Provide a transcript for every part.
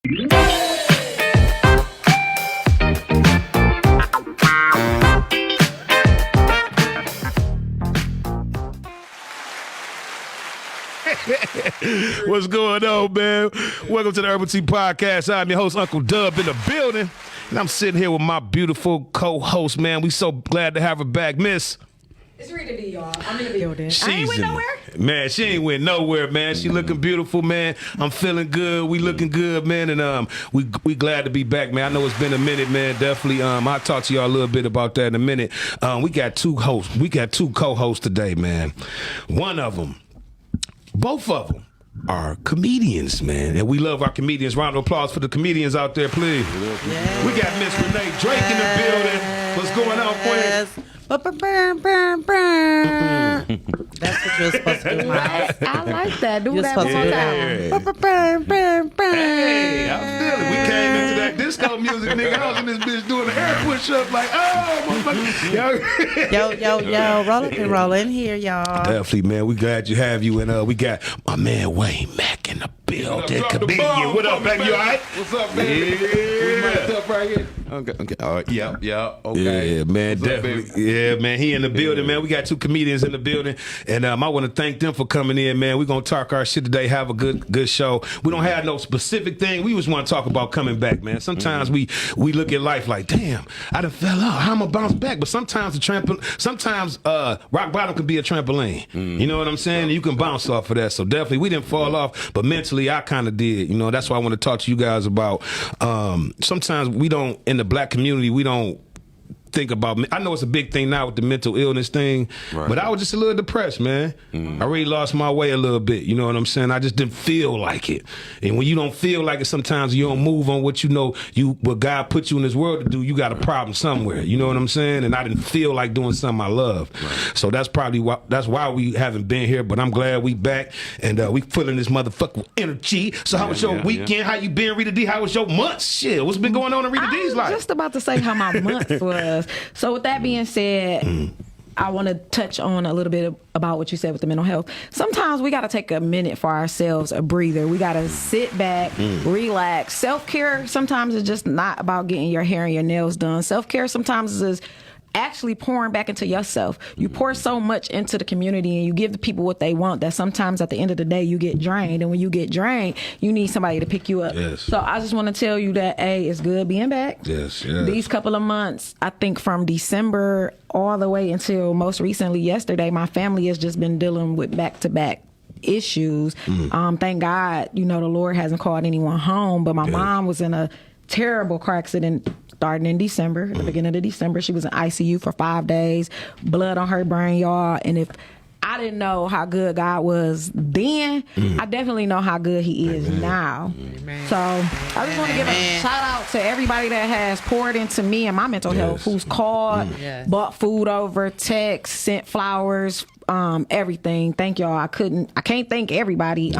What's going on, man? Welcome to the URBaL TEA Podcast. I'm your host, Uncle Dub, in the building. And I'm sitting here with my beautiful co-host, man. We so glad to have her back, Miss. It's Rita D, y'all. I'm in the building. I ain't went nowhere. Man, she ain't went nowhere, man. She looking beautiful, man. I'm feeling good. We looking good, man. And we glad to be back, man. I know it's been a minute, man. Definitely. I'll talk to y'all a little bit about that in a minute. We got two hosts. We got two co-hosts today, man. One of them, both of them, are comedians, man. And we love our comedians. Round of applause for the comedians out there, please. Yeah. We got Miss Rene Drake in the building. What's going on, Queen? That's what you're supposed to do, Mike. I like that. Do You're that one more time. Hey, I feel it. We came into that disco music, nigga. I was in this bitch doing the air push-up like, oh, motherfucker. Yo, roll in here, y'all. Definitely, man. We glad to have you. And we got my man Wayne Mac in the building. Comedian. What up, baby? You all right? What's up, baby? Yeah. What's up right here? Okay. All right. Yeah. Okay. Yeah, man. What's up, definitely. baby? Yeah, man. He in the building, man. We got two comedians in the building, and I want to thank them for coming in, man. We're gonna talk our shit today. Have a good show. We don't have no specific thing. We just want to talk about coming back, man. Sometimes we look at life like, damn, I done fell out. How am I bounce back? But sometimes rock bottom can be a trampoline. You know what I'm saying? You can bounce off of that. So definitely, we didn't fall off, but mentally, I kind of did. You know, that's why I want to talk to you guys about. Sometimes we don't, in the black community, we don't think about. I know it's a big thing now with the mental illness thing, right, but I was just a little depressed, man. I really lost my way a little bit. You know what I'm saying? I just didn't feel like it. And when you don't feel like it, sometimes you don't move on what you know, what God put you in this world to do. You got a problem somewhere. You know what I'm saying? And I didn't feel like doing something I love. Right. So that's probably why we haven't been here. But I'm glad we back, and we feeling this motherfucking energy. So how was your weekend? Yeah. How you been, Rita D? How was your month? Shit, what's been going on in Rita D's life? I was just about to say how my month was. So with that being said, I want to touch on a little bit about what you said with the mental health. Sometimes we got to take a minute for ourselves, a breather. We got to sit back, relax. Self-care sometimes is just not about getting your hair and your nails done. Self-care sometimes is actually pouring back into yourself. You pour so much into the community and you give the people what they want that sometimes at the end of the day you get drained. And when you get drained, you need somebody to pick you up. Yes. So I just want to tell you that, it's good being back. Yes. These couple of months, I think from December all the way until most recently yesterday, my family has just been dealing with back-to-back issues. Thank God, the Lord hasn't called anyone home, but my mom was in a terrible car accident starting in December, the beginning of December. She was in ICU for 5 days, blood on her brain, y'all. And if I didn't know how good God was then, I definitely know how good he is now. So I just want to give a shout out to everybody that has poured into me and my mental health, who's called, bought food over, text, sent flowers, everything. Thank y'all. I can't thank everybody.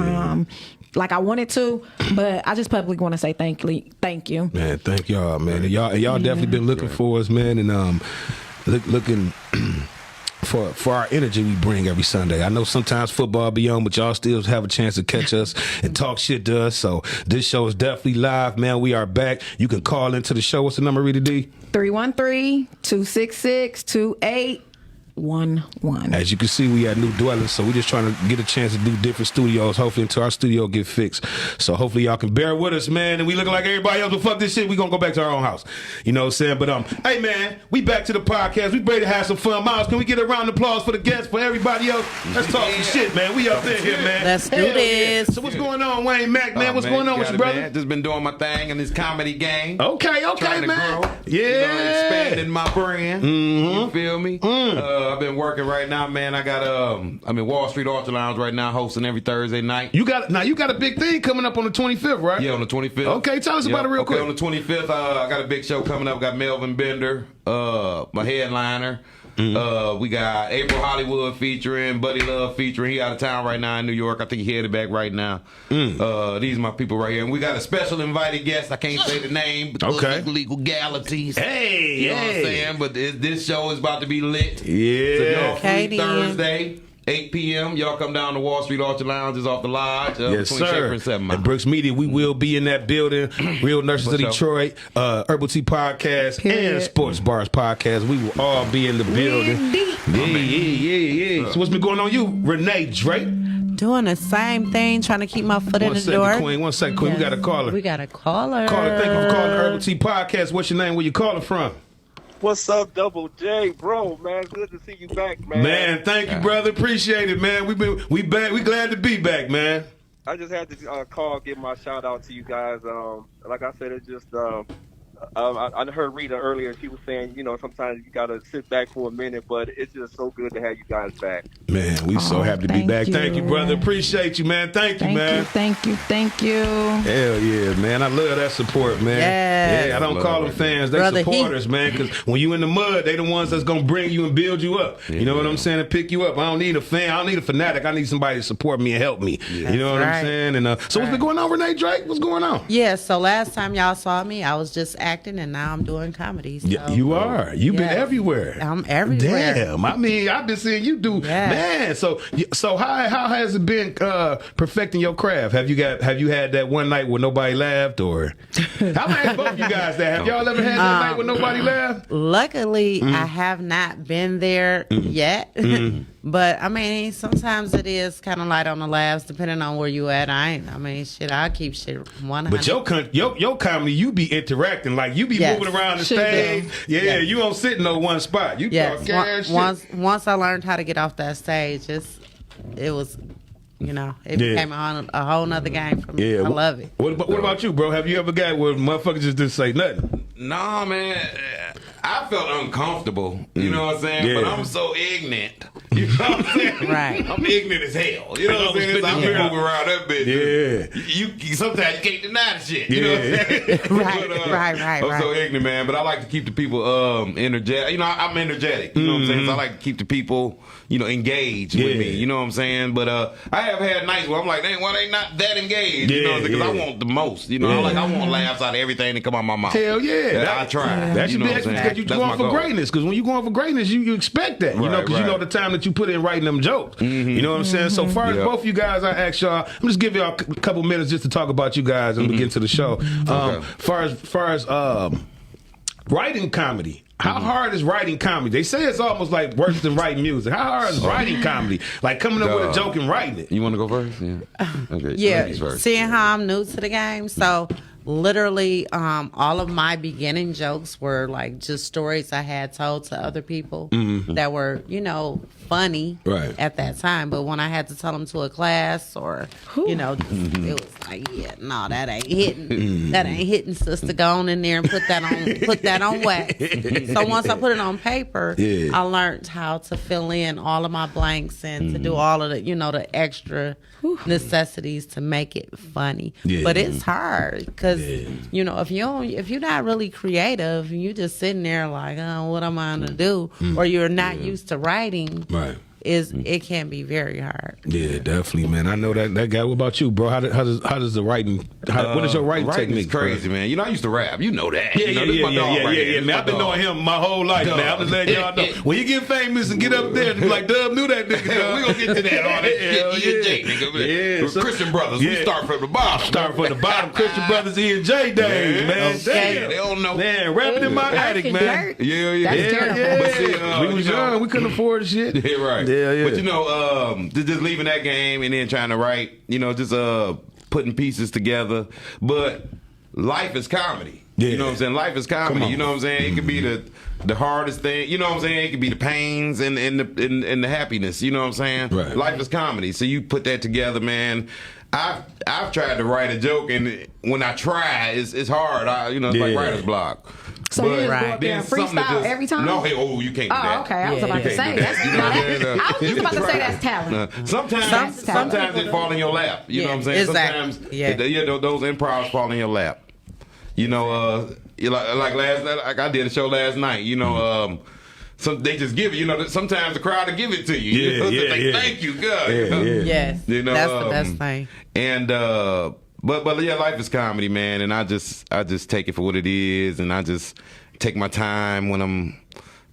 Like I wanted to, but I just publicly want to say thank you. Man, thank y'all, man. And y'all definitely been looking for us, man, and looking for our energy we bring every Sunday. I know sometimes football be on, but y'all still have a chance to catch us and talk shit to us. So this show is definitely live, man. We are back. You can call into the show. What's the number, Rita D? 313-266-2811. As you can see, we had new dwellings, so we're just trying to get a chance to do different studios, hopefully until our studio get fixed. So hopefully y'all can bear with us, man. And we looking like everybody else, but fuck this shit, we gonna go back to our own house. You know what I'm saying? But hey man, we back to the podcast. We ready to have some fun. Miles, can we get a round of applause for the guests, for everybody else? Let's talk some shit, man. We up there here, man. Let's do this. Yeah. So what's going on, Wayne Mac, man? What's going on with you, brother? Man. Just been doing my thing in this comedy game. Okay, trying man. To grow. Expanding my brand. You feel me? I've been working right now, man. I got I'm in Wall Street Ultra Lounge right now, hosting every Thursday night. You got a big thing coming up on the 25th, right? Yeah, on the 25th. Okay, tell us about it real quick. On the 25th, I got a big show coming up. Got Melvin Bender, my headliner. We got April Hollywood featuring, Buddy Love featuring. He out of town right now in New York. I think he headed back right now. These are my people right here. And we got a special invited guest. I can't say the name because of legalities. Hey, you know what I'm saying? But this show is about to be lit. Yeah. So y'all free Thursday 8 p.m. Y'all come down to Wall Street Orchard Lounge. Is off the lodge. Yes, Between sir. Shaker and 7 Mile. And Brooks Media, we will be in that building. Real Nurses of For sure. Detroit, URBaL TEA Podcast, Period. and Sports Bars Podcast. We will all be in the building. Yeah. So what's been going on you, Rene Drake? Doing the same thing, trying to keep my foot in One the second, door. Queen. 1 second, Queen. We got a caller. We got a caller. Caller, thank you for calling URBaL TEA Podcast. What's your name? Where you calling from? What's up, Double J, bro? Man, good to see you back, man. Man, thank you, brother. Appreciate it, man. We back. We glad to be back, man. I just had to call, give my shout out to you guys. Like I said, it's just I heard Rita earlier. She was saying, sometimes you gotta sit back for a minute, but it's just so good to have you guys back. Man, we so happy to be thank back. you. Thank you, brother. Appreciate you, man. Thank you, man. Thank you. Hell yeah, man. I love that support, man. Yes. Yeah, I don't call them fans. They Brother, supporters, man. Because when you in the mud, they the ones that's going to bring you and build you up. You know what I'm saying? And pick you up. I don't need a fan. I don't need a fanatic. I need somebody to support me and help me. You know what I'm right. saying? And so what's been going on, Rene Drake? What's going on? Yeah, so last time y'all saw me, I was just acting, and now I'm doing comedy. So. Yeah, you are. You've been Yes. everywhere. I'm everywhere. Damn. I mean, I've been seeing you do. Yes. Man, so how has it been perfecting your craft? Have you had that one night where nobody laughed, or how many both you guys that have y'all ever had that night where nobody laughed? Luckily, I have not been there yet. But, I mean, sometimes it is kind of light on the laughs, depending on where you at. I'll keep shit 100. But your comedy, you be interacting, like you be Yes. moving around the Should stage. be. Yeah, Yes. you don't sit in no one spot. You Yes. talk gas shit. Once I learned how to get off that stage, it was, it became a whole nother game for me. Yeah, I love it. What about you, bro? Have you ever got where motherfuckers just didn't say nothing? Nah, man. I felt uncomfortable. You know what I'm saying? Yeah. But I'm so ignorant. You know what I'm saying? Right. I'm ignorant as hell. You know what I'm saying? I'm Yeah. moving around that bitch. Yeah. You sometimes you can't deny the shit. You know what I'm saying? Right, I'm so right. ignorant, man. But I like to keep the people energetic. I'm energetic. You know what I'm saying? So I like to keep the people, engaged with me. You know what I'm saying? But I have had nights where I'm like, dang, why they not that engaged? You know, because I want the most. I want laughs out of everything that come out my mouth. Hell yeah. I try. That should You know be what I'm saying? because you're That's going my for goal. greatness. Because when you're going for greatness, you expect that. Right, Because you know right. the time that you put in writing them jokes. You know what I'm saying? So far as Yeah. both you guys, I ask y'all, I'm just giving y'all a couple minutes just to talk about you guys and we get to the show. Okay. Far as writing comedy. How hard is writing comedy? They say it's almost like worse than writing music. How hard is writing comedy? Like coming up with a joke and writing it. You want to go first? Yeah. Okay. Yeah, ladies first. seeing how I'm new to the game, so literally all of my beginning jokes were like just stories I had told to other people that were funny Right. at that time, but when I had to tell them to a class or it was like, yeah, no, that ain't hitting. That ain't hitting, sister. Go on in there and put that on wax. So once I put it on paper, Yeah. I learned how to fill in all of my blanks and to do all of the the extra necessities to make it funny. Yeah. But it's hard because if you're not really creative, you just sitting there like, oh, what am I gonna do? Or you're not used to writing. Right. It can be very hard. Yeah, definitely, man. I know that guy. What about you, bro? How does the writing? What is your writing technique? Is crazy, man. I used to rap. You know that. Yeah, This is my dog right here. This is man. my I've been dog. knowing him my whole life, Dog. man. I'm just letting y'all know. When you get famous and get up there, like Dub knew that nigga. Hell, we gonna get to that all that Hell shit. E and J, nigga. Yeah, We're so- Christian brothers. yeah. We start from the bottom. Start from the bottom. Christian Brothers E&J days, man. Okay. Damn. They don't know. Man, rapping in my attic, man. Yeah. That's terrible. But see, we was young. We couldn't afford the shit. Yeah, right. Yeah. But just leaving that game and then trying to write, just putting pieces together. But life is comedy. Yeah. You know what I'm saying? Life is Come comedy. on. You know what I'm saying? It could be the hardest thing. You know what I'm saying? It could be the pains and the happiness. You know what I'm saying? Right. Life is comedy. So you put that together, man. I've tried to write a joke, and when I try, it's hard. It's like Yeah. writer's block. So you just go up there and freestyle every time? No, hey, you can't do that. Oh, okay. I was about to You say can't do that's. You know what I'm saying? I was just You about to can say try. that's talent. Sometimes it fall in your lap. You know what I'm saying? Exactly. Sometimes those improvs fall in your lap. Like last night, like I did a show last night. They just give it. Sometimes the crowd will give it to you. Yeah. Thank you, God. Yeah. Yes, that's the best thing. And but yeah, life is comedy, man. And I just take it for what it is, and I just take my time when I'm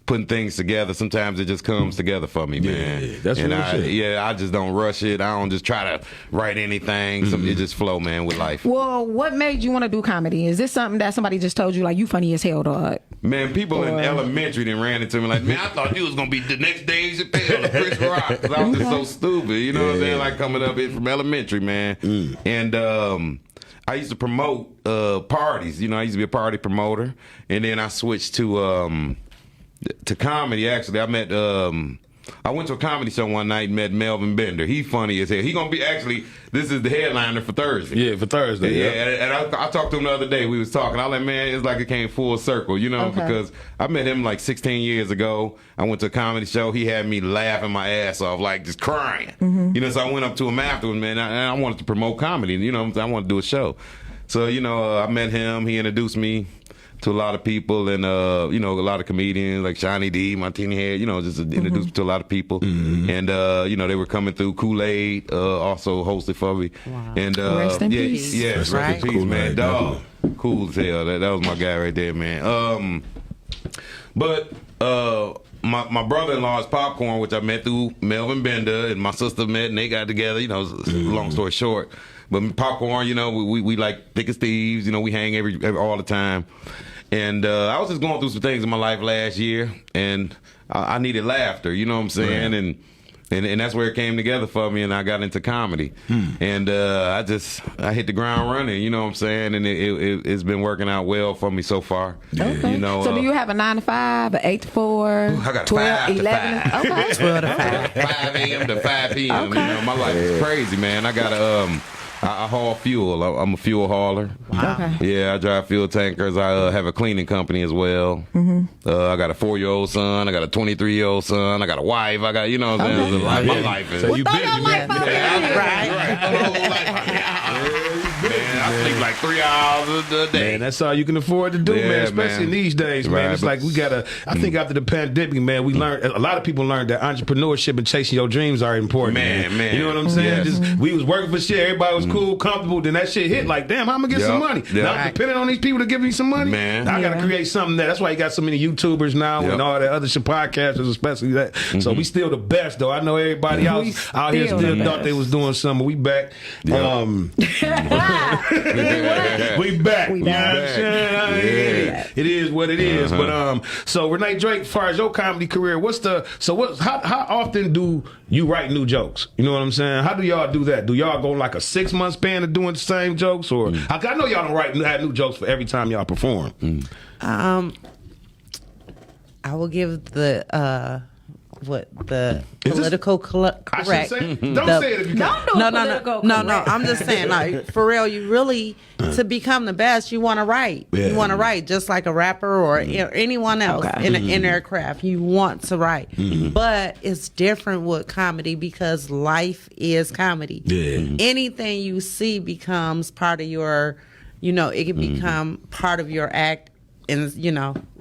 putting things together, sometimes it just comes together for me, man. That's and what I just don't rush it. I don't just try to write anything. It just flow, man, with life. Well, what made you want to do comedy? Is this something that somebody just told you, like, you funny as hell, dog? Man, people in elementary then ran into me like, man, I thought you was going to be the next Dave Chappelle or Chris Rock. Because I was just so stupid, you know what I'm saying? Like coming up from elementary, man. And I used to promote parties. You know, I used to be a party promoter. And then I switched to comedy, actually. I went to a comedy show one night and met Melvin Bender. He funny as hell. He gonna be this is the headliner for Thursday. Yeah, for Thursday. Yeah, and I talked to him the other day. We was talking. I was like, man, it's like it came full circle, you know, because I met him like 16 years ago. I went to a comedy show. He had me laughing my ass off, like just crying. You know, so I went up to him afterwards, man, and I wanted to promote comedy. You know, I wanted to do a show. So, you know, I met him. He introduced me to a lot of people, and you know, a lot of comedians like Shawnee D, Martini Head, you know, just introduced me to a lot of people. And you know, they were coming through. Kool-Aid also hosted for me. Wow. And rest in peace. Yes, rest in peace, man. Dog, cool as hell. That was my guy right there, man. But my brother-in-law's Popcorn, which I met through Melvin Bender, and my sister met, and they got together. You know, long story short. But Popcorn, you know, we like thick as thieves. You know, we hang all the time. And I was just going through some things in my life last year, and I needed laughter. You know what I'm saying? Right. And that's where it came together for me, and I got into comedy. And I hit the ground running. You know what I'm saying? And it's been working out well for me so far. Okay. You know, so do you have a 9 to 5, an 8 to 4, I got 12, 5 to 11? 5. Okay. 12 to 5. 5 a.m. to 5 p.m. Okay. You know, my life is crazy, man. I got I haul fuel. I'm a fuel hauler. Wow. Okay. Yeah, I drive fuel tankers. I have a cleaning company as well. I got a 4-year-old son. I got a 23-year-old son. I got a wife. I got, you know what I'm saying? My life is. So you busy, man. Man, I sleep like 3 hours a day. Man, that's all you can afford to do, Yeah, man. Especially man. these days, man. Right, It's but- like we gotta. I think after the pandemic, man, we learned. A lot of people learned that entrepreneurship and chasing your dreams are important. Man. You know what I'm saying? Yes. Just we was working for shit. Everybody was cool, comfortable. Then that shit hit. Like, damn, how I'm gonna get some money? Yep. Now I'm depending on these people to give me some money. Man. I gotta create something that's why you got so many YouTubers now Yep. and all that other shit podcasters, especially that. So we still the best, though. I know everybody else out here still still the thought best. they was doing something. We back. Yep. We back. We You know back. what I'm saying? Yeah. It is what it is. But so Rene Drake, as far as your comedy career, how often do you write new jokes? You know what I'm saying? How do y'all do that? Do y'all go like a 6-month span of doing the same jokes, or I know y'all don't have new jokes for every time y'all perform. I will give the political correct. I should say, don't say it if you Don't can. do No. political No. correct. I'm just saying, like, for real, you really, to become the best, you want to write. Yeah. You want to write just like a rapper or anyone else Okay. in their craft. You want to write. But it's different with comedy because life is comedy. Yeah. Anything you see becomes part of your, it can become part of your act. And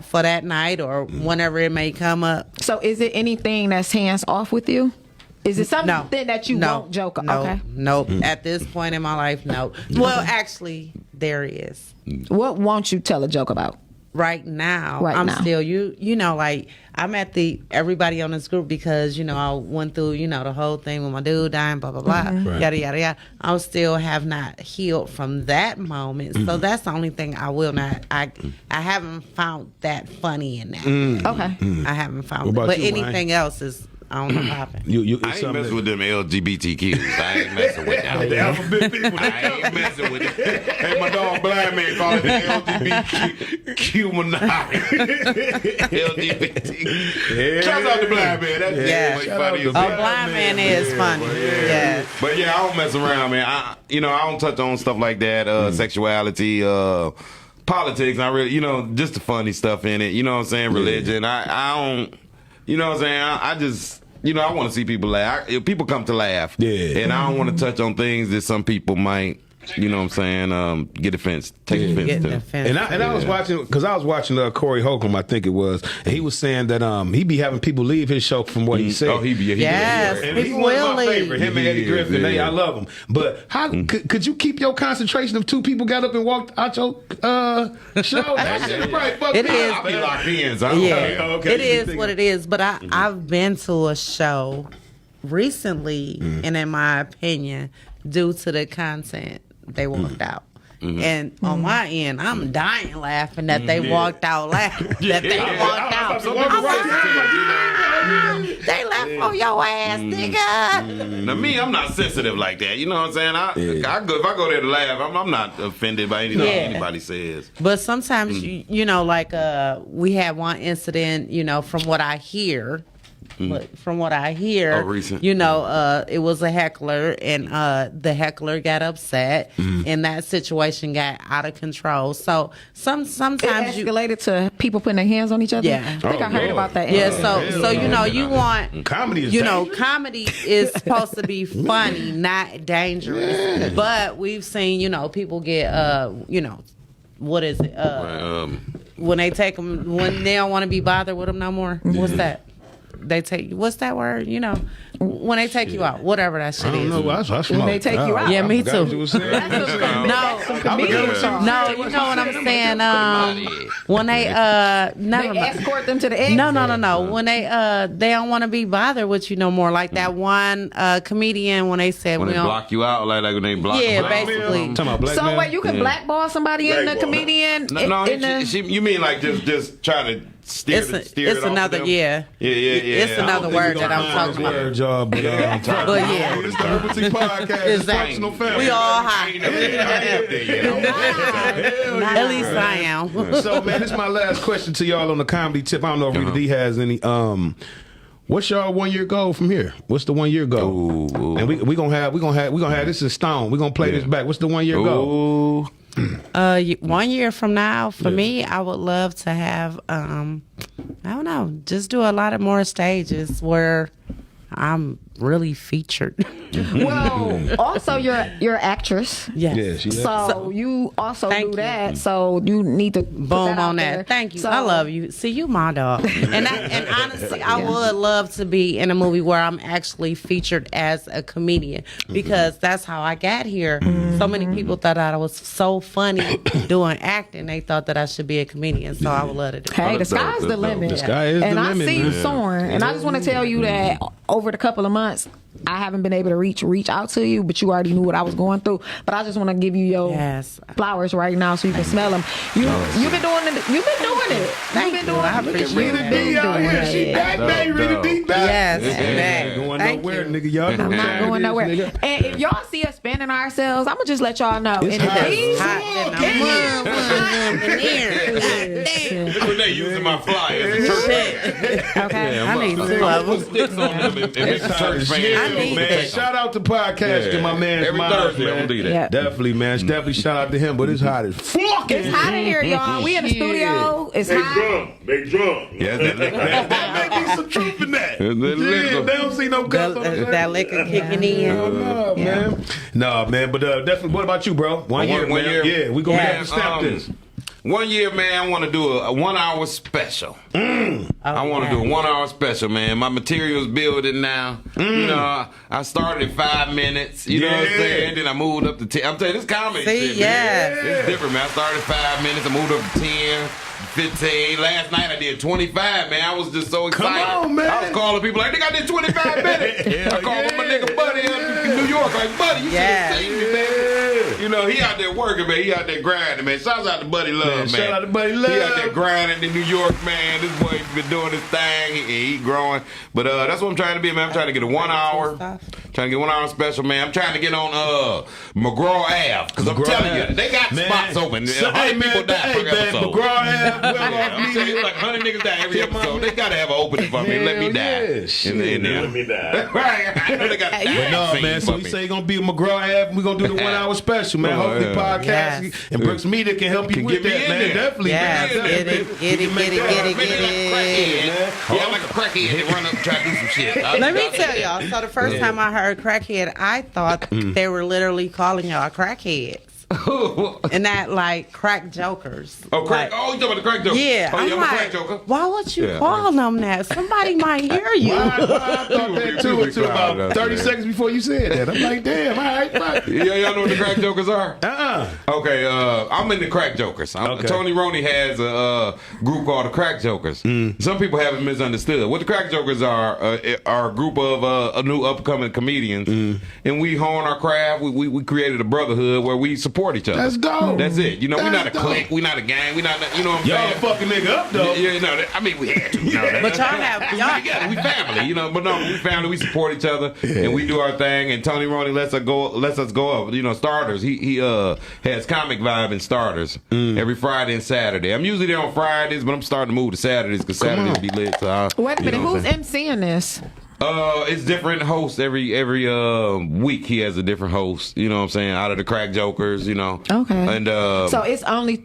for that night or whenever it may come up. So is it anything that's hands off with you? Is it something that you won't joke? No, Okay. nope. At this point in my life, no. Well, actually, there is. What won't you tell a joke about? Right now, Right I'm now. still like I'm at everybody on this group because I went through the whole thing with my dude dying, blah blah blah, yada yada yada. I still have not healed from that moment, so that's the only thing I will not. I haven't found that funny in that. Okay. I haven't found What it, about but you, Wayne? anything else is I don't know popping. It's I ain't something messing with them LGBTQs. I ain't messing with them. the alphabet people. I ain't messing with it. Hey, my dog Blind Man called it the LGBTQ minority. LGBT. Shout out to Blind Man. That's Yeah. way Shout funny out as to hell. A blind man is funny. Yeah. But yeah, I don't mess around, man. I don't touch on stuff like that, sexuality, politics. I really, just the funny stuff in it. You know what I'm saying? Religion. I don't. You know what I'm saying? I just. I want to see people laugh. People come to laugh. Yeah. And I don't want to touch on things that some people might you know what I'm saying, get offense, take offense Getting to. offense. And I was watching, because I was watching Corey Holcomb, I think it was, and he was saying that he be having people leave his show from what he said. Oh, he Yes. And he's People one of will my leave. favorite. Him and He Eddie is, Griffin, yeah. I love them. But how could you keep your concentration if two people got up and walked out your show? That shit probably fucked It me is. up. I'll be locked in, so I don't Yeah, care. Okay, it you is think- what it is. But I've been to a show recently, and in my opinion, due to the content, they walked out. And on my end, I'm dying laughing that they walked out laughing. That they walked out. They left on your ass, nigga. Now me, I'm not sensitive like that. You know what I'm saying? I go if I go there to laugh, I'm not offended by anything anybody says. But sometimes, you know, like we had one incident, you know, from what I hear. But from what I hear, Oh, recent. you know, it was a heckler, and the heckler got upset, and that situation got out of control. So It sometimes you, escalated to people putting their hands on each other. Yeah. I think I Oh, heard Lord. about that. yeah. incident. So you know, you want Comedy is you know, dangerous. comedy is supposed to be funny, not dangerous. But we've seen, you know, people get, you know, what is it? When they take them, when they don't want to be bothered with them no more. What's that? They take, what's that word? You know, when they take you out, whatever that shit I don't is. know. I When they take you out. Yeah, me I forgot what you too. was saying. No, Comedian talk. no, you know what I'm saying? When they never They mind. escort them to the exit. No. When they don't want to be bothered with you no more. Like that one comedian when they said When we they don't. block you out, like when they block. Yeah, block basically. Talking about black So man? wait, you can blackball somebody in the comedian? No, in the, you mean like just trying to steer It's it off another them? yeah. Yeah. It's another word that I'm talking about. Word, y'all, but, But yeah. It's the URBaL TEA Podcast. It's Exactly. functional family. We all high. Hell yeah. At least I am. So, man, this is my last question to y'all on the comedy tip. I don't know if Rita D has any. What's y'all 1 year goal from here? What's the 1 year goal? Ooh. And we gonna have this in stone. We gonna play this back. What's the 1 year goal? Ooh. 1 year from now, for me, I would love to have, I don't know, just do a lot of more stages where I'm really featured. well, also you're an actress. Yes. Yeah, she. So you also Thank do you. that. So you need to put Boom that out on there. that. Thank you. So, I love you. See, you my dog. And honestly, I would love to be in a movie where I'm actually featured as a comedian because that's how I got here. So many people thought I was so funny doing acting. They thought that I should be a comedian. So I would love to do Hey, the That's dope, sky's the that's dope. limit. The sky is and the I limit, see you man. soaring. And I just want to tell you that over the couple of months, I haven't been able to reach out to you, but you already knew what I was going through. But I just want to give you your Yes. flowers right now so you can smell them. You've been doing it. You've been doing it. Thank You've been you. doing I it. appreciate Rita that. D out here. Yeah. She back, baby. Rita D back. Yes, Ain't back. going Thank nowhere, you. nigga. Y'all know I'm what not time going it is, nowhere. nigga. And if y'all see us spending ourselves, I'm gonna just let y'all know. It's And hot. these- Hot in here. When they using my flyers, the church Shit. Okay, I need Put two of them. sticks on them and make the church fans. Yeah, I need man. that. Shout out to podcast to my man. Every Thursday, I'm gonna do that. Yeah. Definitely, man. Definitely shout out to him. But it's hot as fuck. It's hot in here, y'all. We in the studio. It's hot. Big drum. Yeah, that liquor. That might be some truth in that. That Yeah, liquor. they don't see no cups on the That liquor kicking in. No, man. No, man. But definitely, what about you, bro? One year, One man. year? Yeah, we gonna Yeah. have to stamp this. 1 year, man, I want to do a 1 hour special. I want to do a 1 hour special, man. My material's building now. You know, I started at 5 minutes. You know what I'm Yeah. saying? Then I moved up to 10. I'm telling you, this comedy See, shit, yes. man. It's different, man. I started at 5 minutes. I moved up to 10. 15. Last night I did 25, man. I was just so excited. on, man. I was calling people like, nigga, I did 25 minutes. I called my nigga Buddy up in New York, like, Buddy, you should have seen me, man. You know, he out there working, man. He out there grinding, man. Shouts out to Buddy Love, man. shout out to Buddy Love. He out there grinding in New York, man. This boy been doing his thing. He growing. But that's what I'm trying to be, man. I'm trying to get a 1 hour. Trying to get 1 hour special, man. I'm trying to get on McGraw Ave. Because I'm McGraw telling Ave. you, they got Man. spots open. So, 100 people die per episode. McGraw Ave. I'm telling you, like 100 niggas die every episode. They gotta have an opening for me. Let me die. Yeah, shit. In there. Let me die. Right. I know they got But no, man. So we say you're gonna be McGraw Ave. We're gonna do the 1 hour special. special, man. Hopefully, podcast Yes. and Brooks Media can help you Can with get me that, in man. there. Definitely, Yes, man. get it, Definitely. get it, We can make get it, that get happen. it, Maybe like a crackhead, man. Yeah, like a crackhead that run up and try to do some shit. Let me tell y'all. So the first time I heard crackhead, I thought they were literally calling y'all crackheads. And not like crack jokers. Oh, crack! Like, Oh, you talking about the crack joker? yeah, Oh, I'm I'm a like, crack joker. why would you Yeah. call them that? Somebody might hear you. I thought that too until about Cloud, 30 man. seconds before you said that. I'm like, damn, all right, fuck. Yeah, y'all know what the crack jokers are? Okay, I'm in the crack jokers. Okay. Tony Rone has a group called the Crack Jokers. Some people have it misunderstood. What the Crack Jokers are a group of new upcoming comedians, and we hone our craft. We created a brotherhood where we support each other. That's dope. That's it. You know, we're not a That's clique. dope. We're not a gang. We're not. You know what I'm Y'all saying? fucking nigga up, though. Yeah, no, I mean, we had to. You know, But y'all have we y'all. together, we family, you know. But no, we family. We support each other, and we do our thing. And Tony Roney lets us go up. You know, starters. He has comic vibe and starters every Friday and Saturday. I'm usually there on Fridays, but I'm starting to move to Saturdays because Saturdays be lit. So Wait a minute, you know what who's I'm saying? emceeing this? It's different hosts every week. He has a different host. You know what I'm saying? Out of the Crack Jokers, you know. Okay. And So it's only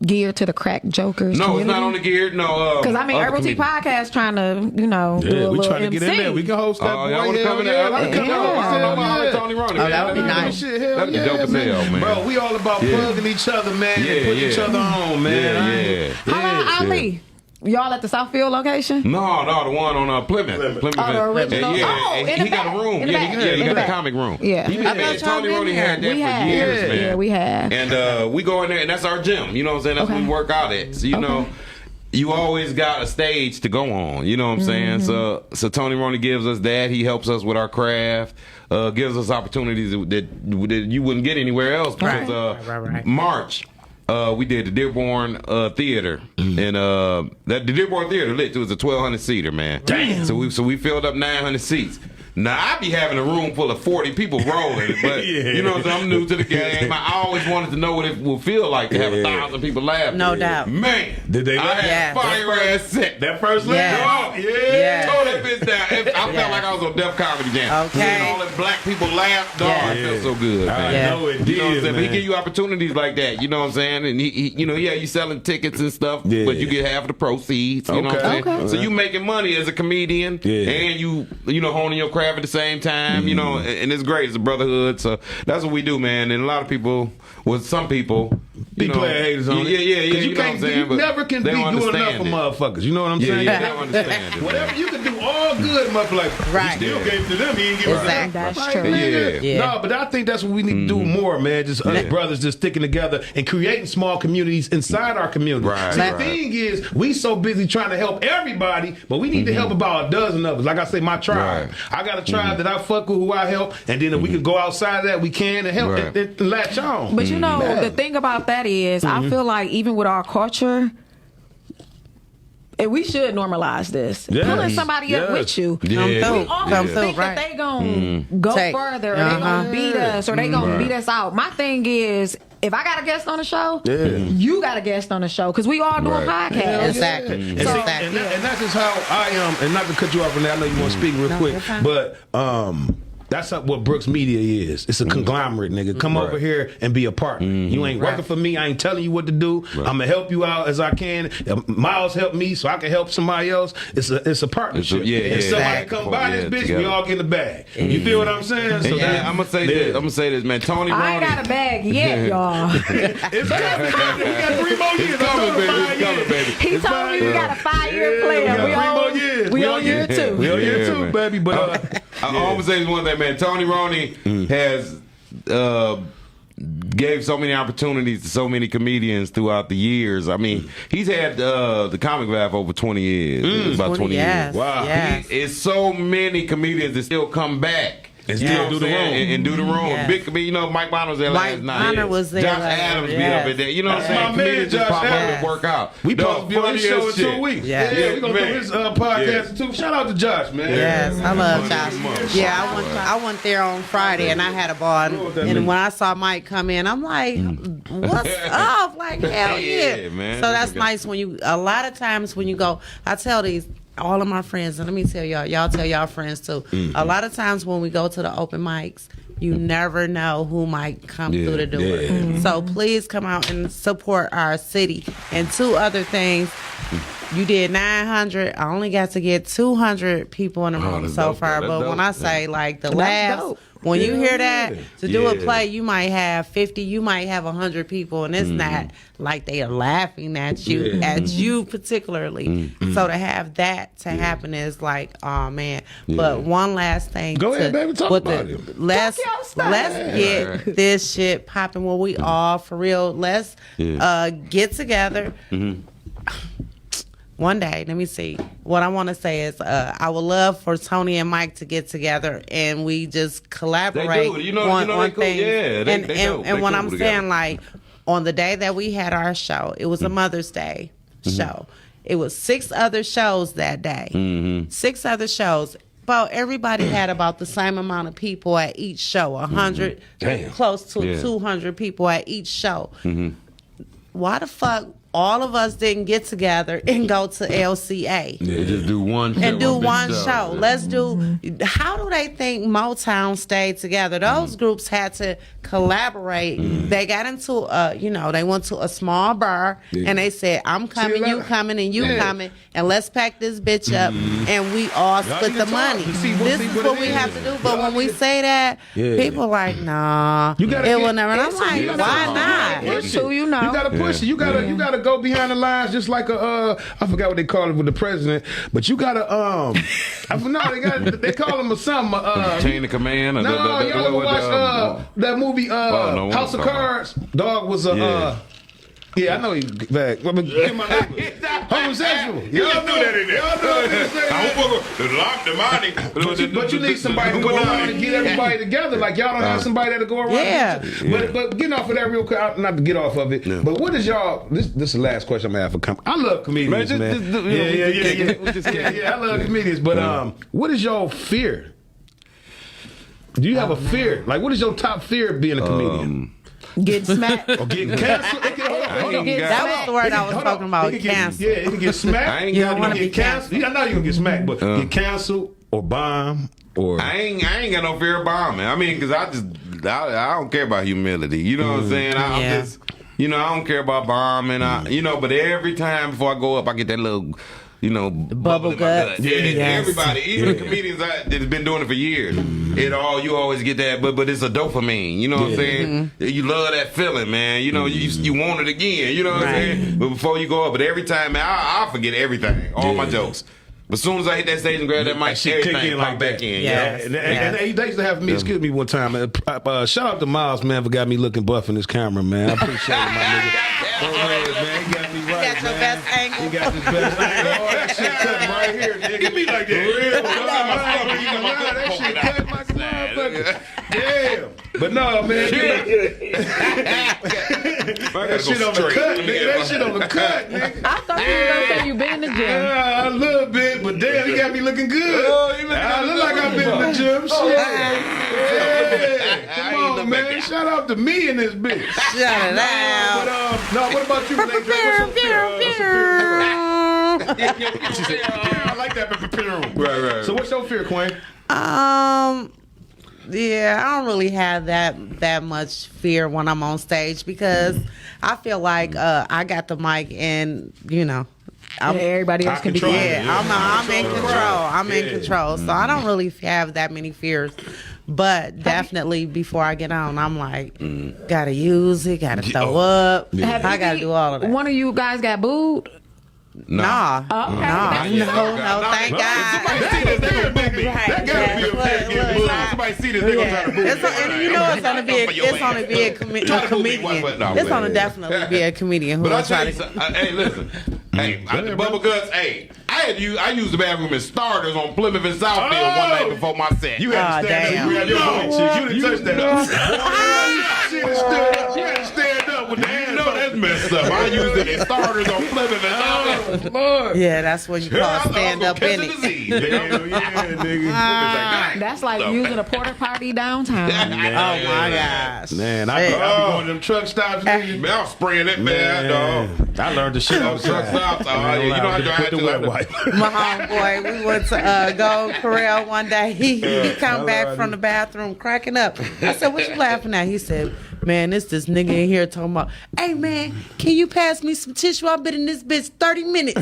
geared to the crack jokers. no, it's not on the gear. No, Because I mean, other URBaL TEA comedians. podcast trying to, do a Yeah, little we trying to get in MC. there. We can host that. Oh, y'all boy. want to come in there? Hell I'll come yeah. on. Yeah. Tony Roney. Oh, that would be nice. Shit, hell That'd be yeah, dope as hell, man. Bro, we all about Yeah. plugging each other, man, Yeah, and putting each yeah. other on, man. Yeah. How about Ali? Y'all at the Southfield location? No, the one on Plymouth. Oh, the original? Yeah, Oh, and in he the got a back. room. In the Yeah, back. he In got the the back. comic room. Yeah. He been I there. thought y'all Tony been Roney there. had that We for have. years, man. Yeah, we have. And we go in there, and that's our gym. You know what I'm saying? That's what we Okay. work out at. So, you know, you always got a stage to go on. You know what I'm saying? So Tony Roney gives us that. He helps us with our craft. Gives us opportunities that you wouldn't get anywhere else. Because Right. March, we did the Dearborn Theater, and the Dearborn Theater lit. It was a 1,200 seater, man. Damn. So we filled up 900 seats. Now I be having a room full of 40 people rolling, but you know, so I'm new to the game. I always wanted to know what it will feel like to have 1,000 people laughing. No doubt. Man, Did they I laugh? had Yeah. fire ass set. That first Yeah. leg? Oh, yeah. Yeah. Tore that bitch down. I felt Yeah. like I was on Def Comedy Jam. Okay. Seeing all them black people laugh, dog, Yeah. it felt so good, I man. Yeah. know it You know what I'm did, saying? But he man. give you opportunities like that. You know what I'm saying? And he you know, yeah, you selling tickets and stuff, Yeah. but you get half the proceeds. You know what I'm saying? Okay. So you making money as a comedian, Yeah. and you know, honing your craft at the same time. You know, and it's great. It's a brotherhood. So that's what we do, man. And a lot of people, well, some people, Be you know, playing haters on it. Yeah. Because You you know what I'm can't, saying? you But never can they be don't doing enough understand for it. motherfuckers. You know what I'm Yeah, saying? yeah, they don't understand it. Whatever you can do all good, motherfucker. Like, Right. he still gave to them. He didn't give it Exactly. to them. That's Like, true. nigga, Yeah. No, but I think that's what we need to do more, man. Just us brothers just sticking together and creating small communities inside our community. Right, See, right. the thing is, we so busy trying to help everybody, but we need to help about a dozen of us. Like I say, my tribe. Right. I got a tribe that I fuck with, who I help, and then if we can go outside of that, we can and help Right. and latch on. But you know, Yeah. the thing about that is, I feel like even with our culture, and we should normalize this. Yes. Pulling somebody up Yes. with you. Yeah. Come We through. always Come through, think right. that they gonna go Take. further, or they gonna beat us, or they gonna beat us out. My thing is, if I got a guest on the show, you got a guest on the show, because we all doing Right. podcasts. Exactly. And, So- Exactly. and that's just how I am. And not to cut you off, Rene, I know you want to speak real quick, you're fine. but that's what Brooks Media is. It's a conglomerate, nigga. Come over here and be a partner. You ain't working for me. I ain't telling you what to do. I'm gonna help you out as I can. Miles helped me, so I can help somebody else. It's a partnership. Yeah, and yeah. somebody Exactly. come by this Yeah, bitch, we together. all get in the bag. You feel what I'm saying? So Yeah, that- I'm gonna say yeah. this. I'm gonna say this, man. Tony I ain't Roney. got a bag yet, y'all. It's coming. We got 3 more years. It's coming, baby. It's coming, baby. He It's told me we got a 5-year Yeah, plan. we got We 3 more on years. we on year 2. We on year Yeah, 2, man. baby. But I'm gonna say this one thing, man. Tony Roney has gave so many opportunities to so many comedians throughout the years. I mean, he's had the comic vibe for over 20 years. About 20 yes, years. Wow. yes. It's so many comedians that still come back. And You still know do what the I'm saying? room. And do the room. Yes. Big, you know, Mike Bonner was there Mike last night. Bonner was there Josh last Adams night, be up yes. at that. You know what I'm That's saying? my man, Comedians just Josh pop up Adams. and work out. we The supposed to be on this funniest show in 2 shit. weeks. Yeah. Yeah, we're gonna Man. do his podcast too. Shout out to Josh, man. Yes, I love Josh. Motherfucker. Yeah, I went there on Friday and I had a ball. And when I saw Mike come in, I'm like, what's up? Like, hell Yeah, yeah. man. So that's nice when you, a lot of times when you go, I tell all of my friends, and let me tell y'all tell y'all friends too. A lot of times when we go to the open mics, You never know who might come through the door. Yeah. So please come out and support our city. And 2 other things. You did 900. I only got to get 200 people in the room that's so dope, far. that's But dope. when I say like the That's laughs, dope. when you hear that, to do a Yeah. play, you might have 50, you might have 100 people, and it's not like they are laughing at you particularly. So to have that to happen is like, oh man. But one last thing. Go ahead, baby, talk about it. Let's your style. get this shit popping where we all for real. Let's get together. One day, let me see. What I want to say is, I would love for Tony and Mike to get together and we just collaborate They do. You know on they cool. things. Yeah, they dope. and They what cool I'm together. saying, like, on the day that we had our show, it was a Mother's Day show. It was 6 other shows that day. 6 other shows. About everybody had about the same amount of people at each show. 100, close to 200 people at each show. Why the fuck all of us didn't get together and go to LCA? Yeah, just do one show. And do big one show. Let's do. How do they think Motown stayed together? Those groups had to collaborate. They got into, they went to a small bar and they said, "I'm coming, you coming, and you coming, and let's pack this bitch up, and we all split need the to money." talk to see This is what we have to do. But when we say that, people are like, "Nah, You gotta it get- will never." And I'm you like, gotta- why not? It's who you know. You gotta push it. You gotta go behind the lines just like a I forgot what they call it with the president, but you gotta they call him a something. Chain of command. Or No, y'all ever watch that movie no, House of what I'm Cards? Dog was I know he back. Let me get my number. Homosexual. Y'all know that in there. Y'all know that. But you need somebody to go around and get everybody together. Like y'all don't have somebody that'll go around. Yeah. But getting off of that real quick, not to get off of it. But what is y'all? This is the last question I'm gonna have for I love comedians, man. Yeah. I love comedians. But what is your fear? Do you have a fear? Like, what is your top fear of being a comedian? Getting smacked. Or getting canceled? That was the word I was talking about. Cancel. Yeah, it can get smacked. I ain't You got don't no want to be canceled. canceled. I know you can get smacked, but get canceled or bomb or I ain't got no fear of bombing. I mean, because I don't care about humility. You know what I'm saying? I'm Yeah. just, I don't care about bombing. But every time before I go up, I get that little, bubble in my gut. gut. Yeah, Yes. everybody, even the comedians that's been doing it for years, you always get that, but it's a dopamine. You know what I'm saying? You love that feeling, man. You want it again. You know what I'm saying? But before you go up, but every time, man, I'll forget everything, all my jokes. But as soon as I hit that stage and grab that mic, shit kick everything in pop like back that. in. Yes. And they used to have me, excuse me one time, shout out to Miles, man, for got me looking buff in this camera, man. I appreciate it, my nigga. Go ahead, man. He got me right, got your man. best angle. He got his best angle. All that shit cut right here, nigga. Give me like that. Real. That shit cut like a motherfucker. Damn. But no, man. That shit on the cut, nigga. That shit on the cut, nigga. I thought you were gonna say you been in the gym. Yeah, a little bit, but damn, he got me looking good. I look like I've been in the gym. Shit. Yeah. Come on, man. Shout out to me in this bitch. Shout it out. But no, what about you, Renee? What's your fear? What's your fear? I like that. Right. So what's your fear, Quinn? Yeah, I don't really have that much fear when I'm on stage because I feel like I got the mic and Everybody else can be. control it. Yeah, I'm in control. I'm in control. So I don't really have that many fears. But definitely before I get on, I'm like, gotta use it, gotta throw up. I gotta do all of that. One of you guys got booed? Nah. Okay. No, thank God. That gotta be a fear. Get booed. Somebody see this, they gonna try to boo. It's only be a comedian. It's only definitely be a comedian who But I will tell try you to. something. Hey, listen. The bubble guts. Hey, I used the bathroom as starters on Plymouth and Southfield one night before my set. You had to stand damn. up. You had your point, chick. You didn't touch that. You had to stand up. up with the You know that's messed up. I use it as starters on flipping and Lord. Yeah, that's what you call stand up in it. Hell yeah, nigga. That's like using a porta potty downtown. Oh my gosh. Man, I be going to them truck stops. Nigga. Man, I'm spraying that man, dog. I learned the shit on Truck stops. Oh, yeah, you know how to put the wet wipe. My homeboy, we went to Gold Corral one day. He come back from the bathroom cracking up. I said, "What you laughing at?" He said, "Man, this nigga in here talking about, hey man, can you pass me some tissue? I've been in this bitch 30 minutes.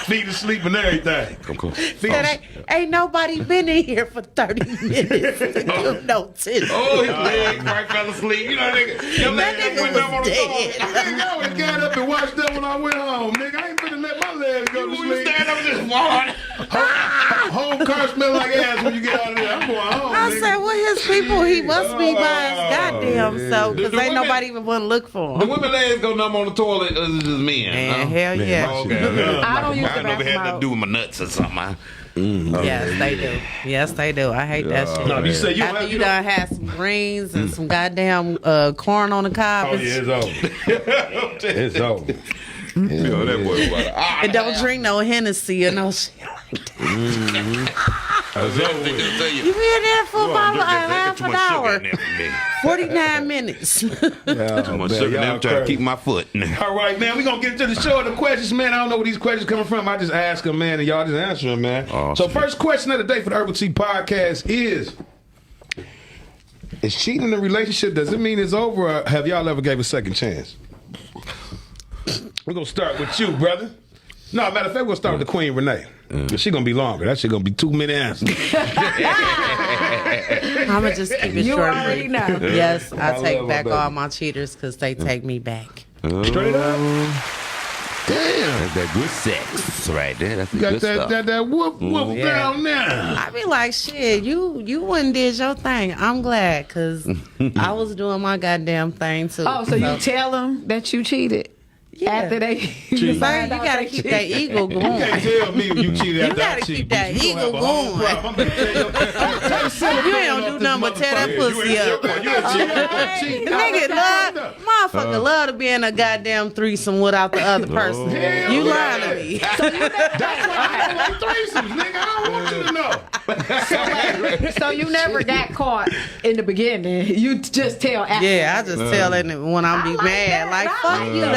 Feet asleep and everything. Said, ain't nobody been in here for 30 minutes. No tissue." Oh, his leg right fell asleep. You know, nigga. Your That leg nigga went up on was the dead. floor. Nigga, I would have got up and watched that when I went home. Nigga, I ain't finna let my legs go to You sleep. stand up and just walk. Home car smell like ass when you get out of there. I'm going home, I nigga. said, well, his people, he must be by his goddamn self, because The ain't women- nobody even want to look for The him. women legs go numb on the toilet. It's just men. Man, hell yeah. Okay. I don't use the I know if it had bathroom to do with my nuts or something. Yes, they do. Yes, they do. I hate that shit. No, you say you After have you done had some greens and some goddamn corn on the cob, Oh, yeah, it's over. It's over. You know, that boy was and don't drink no Hennessy or no shit like that. You been there for about half an hour, 49 minutes. Too much sugar now. I'm trying to keep my foot. All right, man, we're going to get into the show of the questions, man. I don't know where these questions coming from. I just ask them, man, and y'all just answer them, man. Awesome. So first question of the day for the URBaL TEA podcast is cheating in a relationship, does it mean it's over, or have y'all ever gave a second chance? We're going to start with you, brother. No, matter of fact, we're going to start with the Queen, Rene. She's going to be longer. That shit going to be too many answers. I'm going to just keep it You short. already know. Yes, I love take my back baby. all my cheaters because they take me back. Straight up. Damn. That's that good sex right there. That's the You got good stuff. that whoop Yeah. down there. I be like, shit, you went and did your thing. I'm glad because I was doing my goddamn thing too. Oh, so you tell them that you cheated after they you gotta keep that ego You can't going. tell me you cheated You after I gotta cheat, keep bitch. that You gonna ego have a whole going. problem. I'm gonna tell you. You ain't gonna do nothing but tear that pussy up. You Nigga love, motherfucker love to be in a goddamn threesome without the other person. Hell You yeah. lying to me. That's why I don't like threesomes, nigga. I don't want you to know. So you never got caught in the beginning. You just tell after. Yeah, I just tell it when I be like mad. that. Like I fuck like you. that.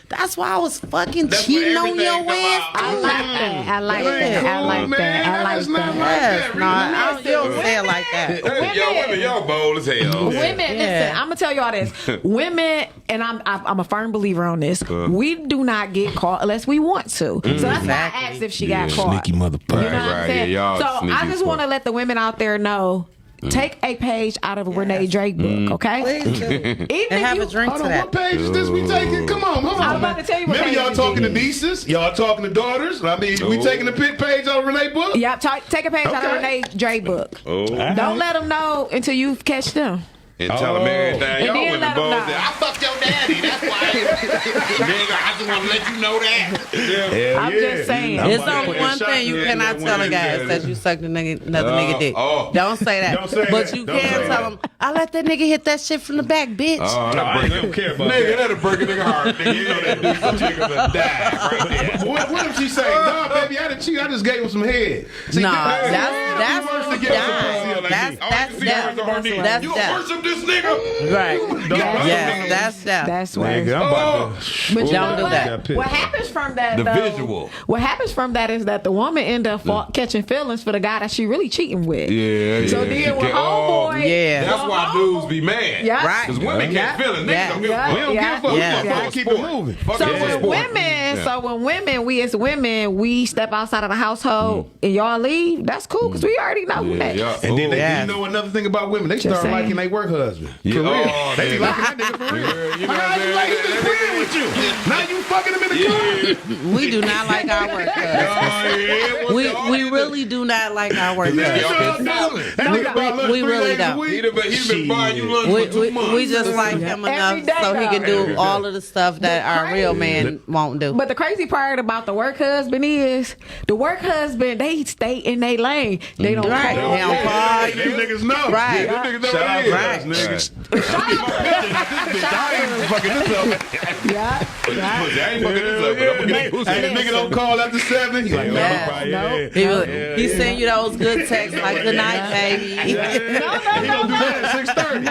That's why I was fucking That's cheating when on your everything ass. come out. I like that. I like that. I like man. that. I like That's not that. right. Yes, no, I don't, you don't say it like that. Hey, y'all women, y'all bold as hell. Women, listen, I'm gonna tell y'all this. Women, and I'm a firm believer on this. We do not get caught unless we want to. So that's why I Exactly. asked if she got caught. motherfucker. You know what I'm Right, saying? yeah, y'all So sneaky I just as want to fuck. let the women out there know. Take a page out of a Renee Drake book, okay? Please do. Even And if have you, a drink Hold to on, that. what page is this we taking? Come on, hold on. I'm about to tell you what Maybe page y'all it talking to is. nieces, y'all talking to daughters. I mean, we taking a page on Renee book? Yeah, take a page out of Okay. Renee Drake book. Oh. Don't let them know until you catch them. And tell them everything. And Y'all then women let 'em bold. know. I fucked your daddy. That's why. Nigga, I just want to let you know that. Hell I'm just saying. I'm There's about to only put one that thing you shot in cannot that tell a woman. guy is that you sucked another nigga dick. oh. Don't say that. Don't say but that. you Don't can say tell that. him, I let that nigga hit that shit from the back, bitch. Oh, No, I don't care about nigga, that. that'll break a nigga heart. Nigga, you know that dude's nigga die right there. What if she say, nah, baby, I didn't cheat. I just gave him some head. See, Nah, that's that's worse to get some pussy dying. like That's me. All you see that. is on her knee. That's You that. worship this nigga? Right. Yes, that's that. That's Nigga, where. I'm about to. But you Don't know do what? that. What happens from that? The though, visual. What happens from that is that the woman end up catching feelings for the guy that she really cheating with. Yeah, So yeah. then when homeboy, Yeah. That's why dudes be mad. Yeah. Right. Because women Yeah. can't feel it. Niggas Yeah. don't give a Yeah. fuck. We don't give a fuck. Yeah. We gonna keep it moving. Fuck So it, it's a when sport. women, Yeah. we as women, we step outside of the household and y'all leave, that's cool because we already know who that is. Yeah. And then they, Yeah. you know another thing about women, they start saying. liking their work husband. Yeah. For real. Oh, They be man. liking that nigga for real. Yeah, you know Like, what how I'm you saying? like he just playing with you? Now you fucking him in the car. We do not like our work husbands. We really do not like our work That husbands. nigga about lunch we 3 really days a don't. week. He'd been buying you lunch for 2 months. We just like him enough Every day, so he can do though. all of the stuff that our real man won't do. But the crazy part about the work husband is the work husband, they stay in their lane. They don't Right. call. They don't call These niggas know. know. Right. Yeah, them niggas know Shout what out it is, right. nigga. I ain't fucking this up. Yeah. I ain't fucking this up, but I'm gonna get pussy. Hey, the nigga don't call after 7. He's like, He send you those good texts like good night, baby. He gonna do that at 6:30.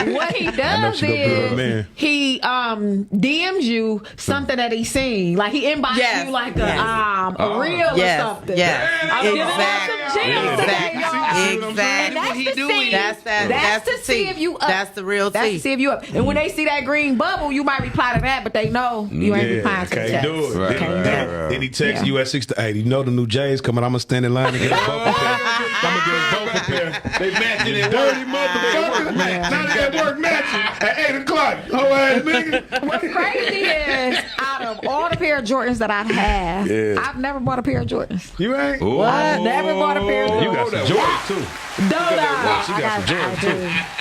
No, what he know does she gonna do it, is man. he DMs you something that he seen, like he inboxes Yes. you like Yes. a reel or Yes, something. yes. I'm giving out Exactly. some gems today, y'all. Exactly. And that's to see. That's to the see tea. if you up. That's the real That's tea. to see if you up. And when they see that green bubble, you might reply to that, but they know you ain't replying to the can't text. do it. Right, Can't right, do right, it. right. Then he texts you at 6 to 8. You know the new J's coming. I'm gonna stand in line and get a bumper pair. I'm gonna get a bumper pair. They matching it. Dirty motherfucker. Now they at work matching at 8 o'clock. Oh, ass nigga. What's crazy is out of all the pair of Jordans that I've had, Yeah. I've never bought a pair of Jordans. You ain't? I've never bought a pair of You Jordans. got some Jordans too. She got some Jordans,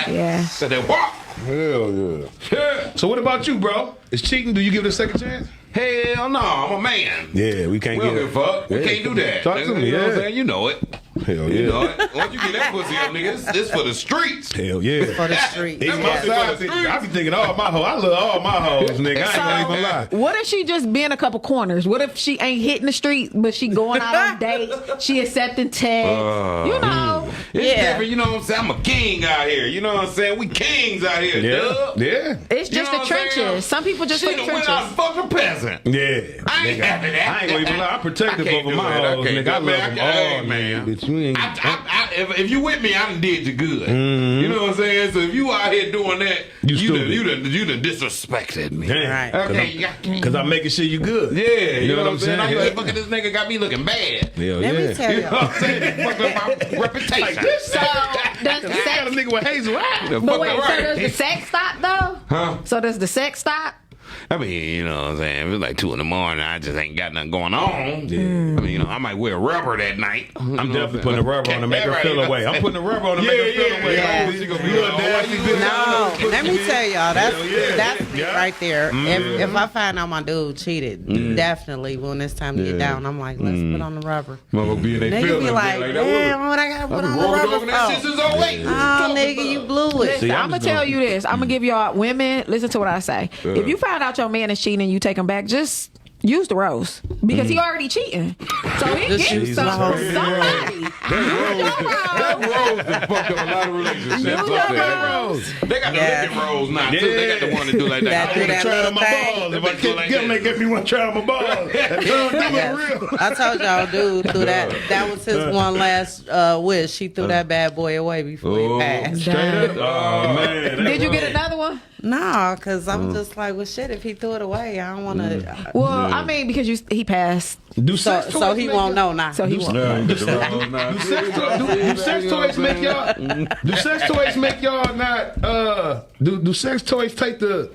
too. Yeah. So they walk. Hell yeah. So what about you, bro? Is cheating? Do you give it a second chance? Hell no, I'm a man. Yeah, we can't We don't get give a fuck. We Yeah. can't do that. Talk to me, You know what I'm yeah. saying? You know it. Hell You know yeah. it. Once you get that pussy up, nigga, it's for the streets. Hell yeah. For the street. Even That's my my side shit. piece, I be thinking all my hoes. I love all my hoes, nigga. I ain't gonna even lie. What if she just been a couple corners? What if she ain't hitting the street, but she going out on dates? She accepting texts. You know. It's Yeah. different, you know what I'm saying? I'm a king out here. You know what I'm saying? We kings out here, dub. Yeah. It's You just know the what I'm saying? trenches. Some people just She for the done went out trenches. and fucked a peasant. Yeah. I ain't Nigga, having that. I ain't gonna even lie. I'm protective I can't over do my it. I hoes, can't nigga. do I it, love man. them I- hey, all, man. man. Bitch, you ain't. If you with me, I done did you good. You know what I'm saying? So if you out here doing that, You you stupid. done disrespected me. Damn. Right. Okay, Because I'm making sure you good. yeah, You know what I'm saying? I Yeah. like, look at this nigga got me looking bad. Hell Let me yeah. tell You know you. what I'm saying? They fucked up my reputation. Like this. So does the I got a sex? nigga with hazel eyes. The But fuck wait, up so right. does the sex stop though? Huh? So does the sex stop? I mean, you know what I'm saying? If it's like 2 in the morning, I just ain't got nothing going on. Yeah. I mean, you know, I might wear rubber that night. I'm definitely putting a rubber on to make her feel away. I'm putting a rubber on to make her feel away. yeah. She gonna be little nasty bitch. No, let me tell y'all, that's yeah. that's it Yeah. right there. If I find out my dude cheated, definitely when it's time to get down, I'm like, let's put on the rubber. Motherfucker be in their Nigga be feelings, like, that. damn, what I gotta put I've been on the rolling rubber over that for? since 08. Oh, nigga, you blew it. Listen, I'm I'm gonna just tell gonna- you this. I'm gonna give y'all women. Listen to what I say. If you find out your man is cheating and you take him back, just use the rose because he already cheating. So he Just getting use some the from rose. somebody. That rose done fucked up a lot of relationships. Use up the there. rose. They got the Yeah. licking rose now, too. They got the one that do like That that. do that Try little on my thing. balls. If They I do can't like get that. make me want to try on my balls. That's real. I told y'all, dude, threw that. That was his one last wish. He threw that bad boy away before he passed. Straight up. Oh man. Did you get another one? No, because I'm just like, well, shit. If he threw it away, I don't want to. Well, I mean, because he passed, Do So, sex so toys he make won't y'all- know now. so he won't. Do sex toys make y'all? Do sex toys make y'all not? Do sex toys take the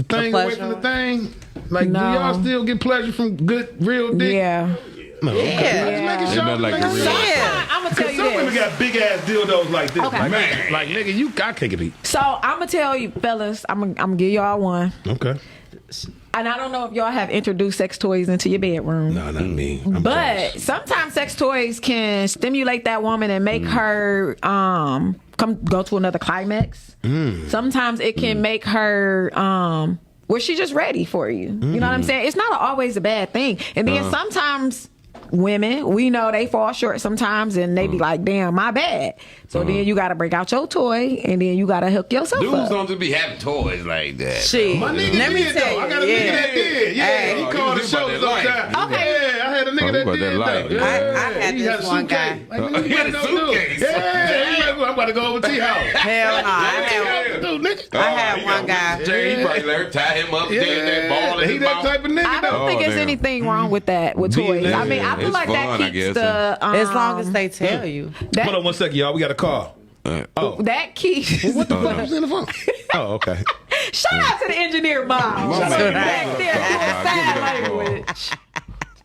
thing away from the thing? Like, No. do y'all still get pleasure from good real dick? Yeah. No. Yeah. Just making sure. nothing like making the real. sure. Yeah. I'm gonna tell Cause you some women this. got big ass dildos like this. Okay. Like nigga, I can't compete. So I'm gonna tell you, fellas. I'm gonna give y'all one. Okay. And I don't know if y'all have introduced sex toys into your bedroom. No, not me. I'm But jealous. sometimes sex toys can stimulate that woman and make her come go to another climax. Sometimes it can make her where she's just ready for you. You know what I'm saying? It's not always a bad thing. And then sometimes women, we know they fall short sometimes and they be like, damn, my bad. So then you gotta break out your toy and then you gotta hook yourself Dudes up. don't just be having toys like that. Shit. My nigga Let me did, tell though. you. I got a nigga that did. Yeah, Hey. he Oh, called you the was about show that life. sometimes. Okay. Yeah, I had a nigga Oh, that you about did that life. though. I had he this had a one suitcase. guy. Like, nigga, He had you a know, dude. suitcase. Yeah, I'm about to go over to T house. Hell no. I had one guy. Jay, he probably let her tie him up, Yeah, take that ball in he his that mouth. type of nigga I though. don't think it's damn. anything wrong with that with toys. I mean, I feel It's like that fun, I keeps guess. the As long as they tell you. that, Hold on 1 second, y'all. We got a call. that keeps. What the fuck was in the phone? Oh, okay. Shout out to the engineer Miles. Shout out man. back there Give it doing up, sign give it up. language.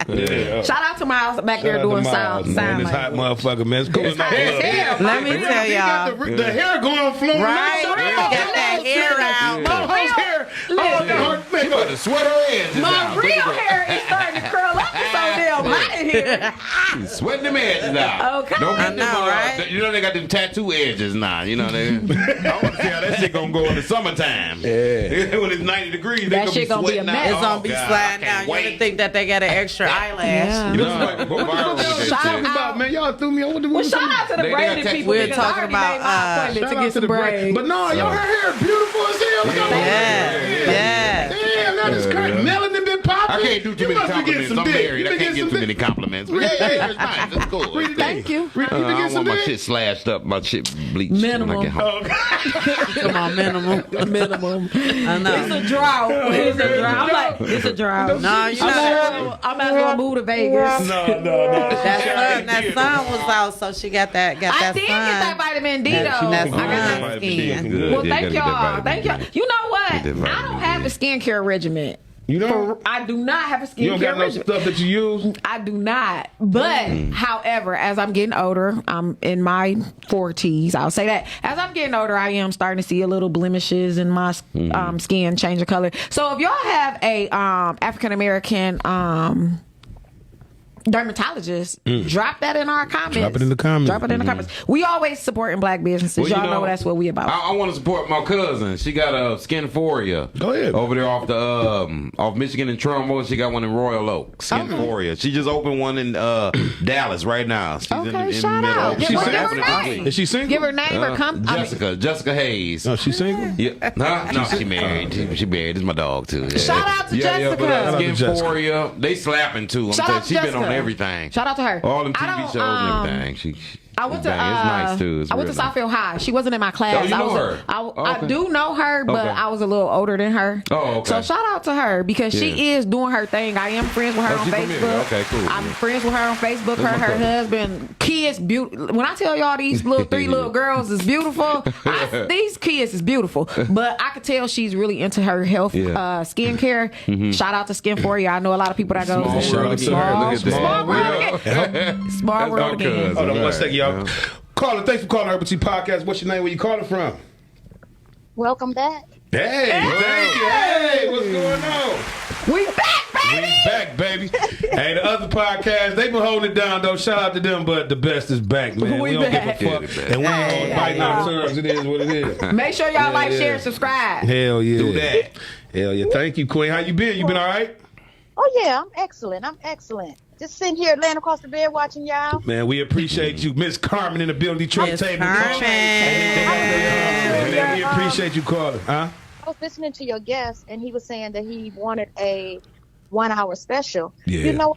Yeah. Shout out to Miles back there Shout out to doing Miles, man. sign This hot language. motherfucker, man. It's cool. It's hot as hell. Let me tell He got y'all. the hair going flowing. Right? Shout He out got that hair out. Mo's hair. hair. She about to sweat her edges My out. real hair is starting to curl up. It's so damn hot in here. She's sweating them edges out. Okay. Don't get I know, right? You know they got them tattoo edges now. You know they. I want to see how that shit gonna go in the summertime. Yeah. When it's 90 degrees, That they shit gonna be a sweating mess. out. It's gonna be God, sliding I can't down. You would wait. think that they got an extra eyelash. Yeah. You know, like, go viral with that Shout shit. Talking about, man, y'all threw me on. Well, shout out to the They got braided tattoo- people. We're because I talking already about, made my appointment Shout to out get some the braid. braids. But no, your hair beautiful as hell. What's going on? Yeah. Damn, that is crazy. Melanin been popping. I can't do too You many must be getting compliments. some I'm dick. married. You I been can't getting get some too many dick. compliments. Yeah, yeah. It's nice. It's cool. It's Thank you. You been I getting don't some want my dick? shit slashed up, my shit bleached. Minimum. When I get home. Come on, minimum. Minimum. I know. It's a drought. It's a drought. I'm like, it's a drought. No, you know. I'm not gonna move to Vegas. No. That sun was out, so she got that. Got I that did get that sun. vitamin D That- though. that's I got that fine. skin. Good. Well, You thank gotta get that y'all. vitamin Thank D. y'all. You know what? Get that I vitamin don't D. have a skincare regimen. You know? I do not have a You don't got skincare no regimen. stuff that you use? I do not. But, however, as I'm getting older, I'm in my 40s. I'll say that. As I'm getting older, I am starting to see a little blemishes in my skin changing color. So if y'all have a African American dermatologist, drop that in our comments. Drop it in the comments. Drop it in the comments. We always supporting black businesses. Well, you y'all know that's what we about. I want to support my cousin. She got a Skinforia. Go ahead. Over there off the off Michigan and Trumbull. She got one in Royal Oak. Skinforia. She just opened one in Dallas right now. She's Okay, in shout the middle. out. She's Give her opening name. this week. Is she single? Give her name or come. I mean, Jessica Hayes. Oh, she single? Yeah, no, she married. She married. This is my dog too. Yeah. Shout out to Jessica. But, Shout out to Skinforia, they slapping too. I'm Shout telling out to you, she been on Jessica. everything. Shout out to her. All them I TV don't, shows and everything. She I went to it's nice too. It's I went to real nice. Southfield High. She wasn't in my class. Oh, you know I was her? I Okay. do know her, but Okay. I was a little older than her. Oh, okay. So shout out to her because Yeah. she is doing her thing. I am friends with her Oh, on she Facebook. familiar. Okay, cool. I'm friends with her on Facebook. That's my Her cousin. husband, kids, beautiful. When I tell y'all these little three little girls is beautiful, these kids is beautiful. But I could tell she's really into her health, Yeah. skincare. Shout out to Skinforia. I know a lot of people that go Small to world again. Look at that. small world again. Small That's world my again. cousin. Hold on one Right. second, y'all. Caller, thanks for calling URBaL TEA Podcast. What's your name? Where you calling from? Welcome back. Hey, thank you. Hey, what's going on? We back, baby. We back, baby. Hey, the other podcast, they been holding it down, though. Shout out to them, but the best is back, man. We don't back. give a fuck. And we ain't biting our tongues. It is what it is. Make sure y'all like, yeah. share, and subscribe. Hell yeah. Do that. Hell yeah. Thank you, Queen. How you been? You been all right? Oh yeah, I'm excellent. Just sitting here laying across the bed watching y'all. Man, we appreciate you. Miss Carmen in the building, Detroit Miss table. Carmen. Man, we appreciate you calling. Huh? I was listening to your guest, and he was saying that he wanted a 1 hour special. Yeah. You know,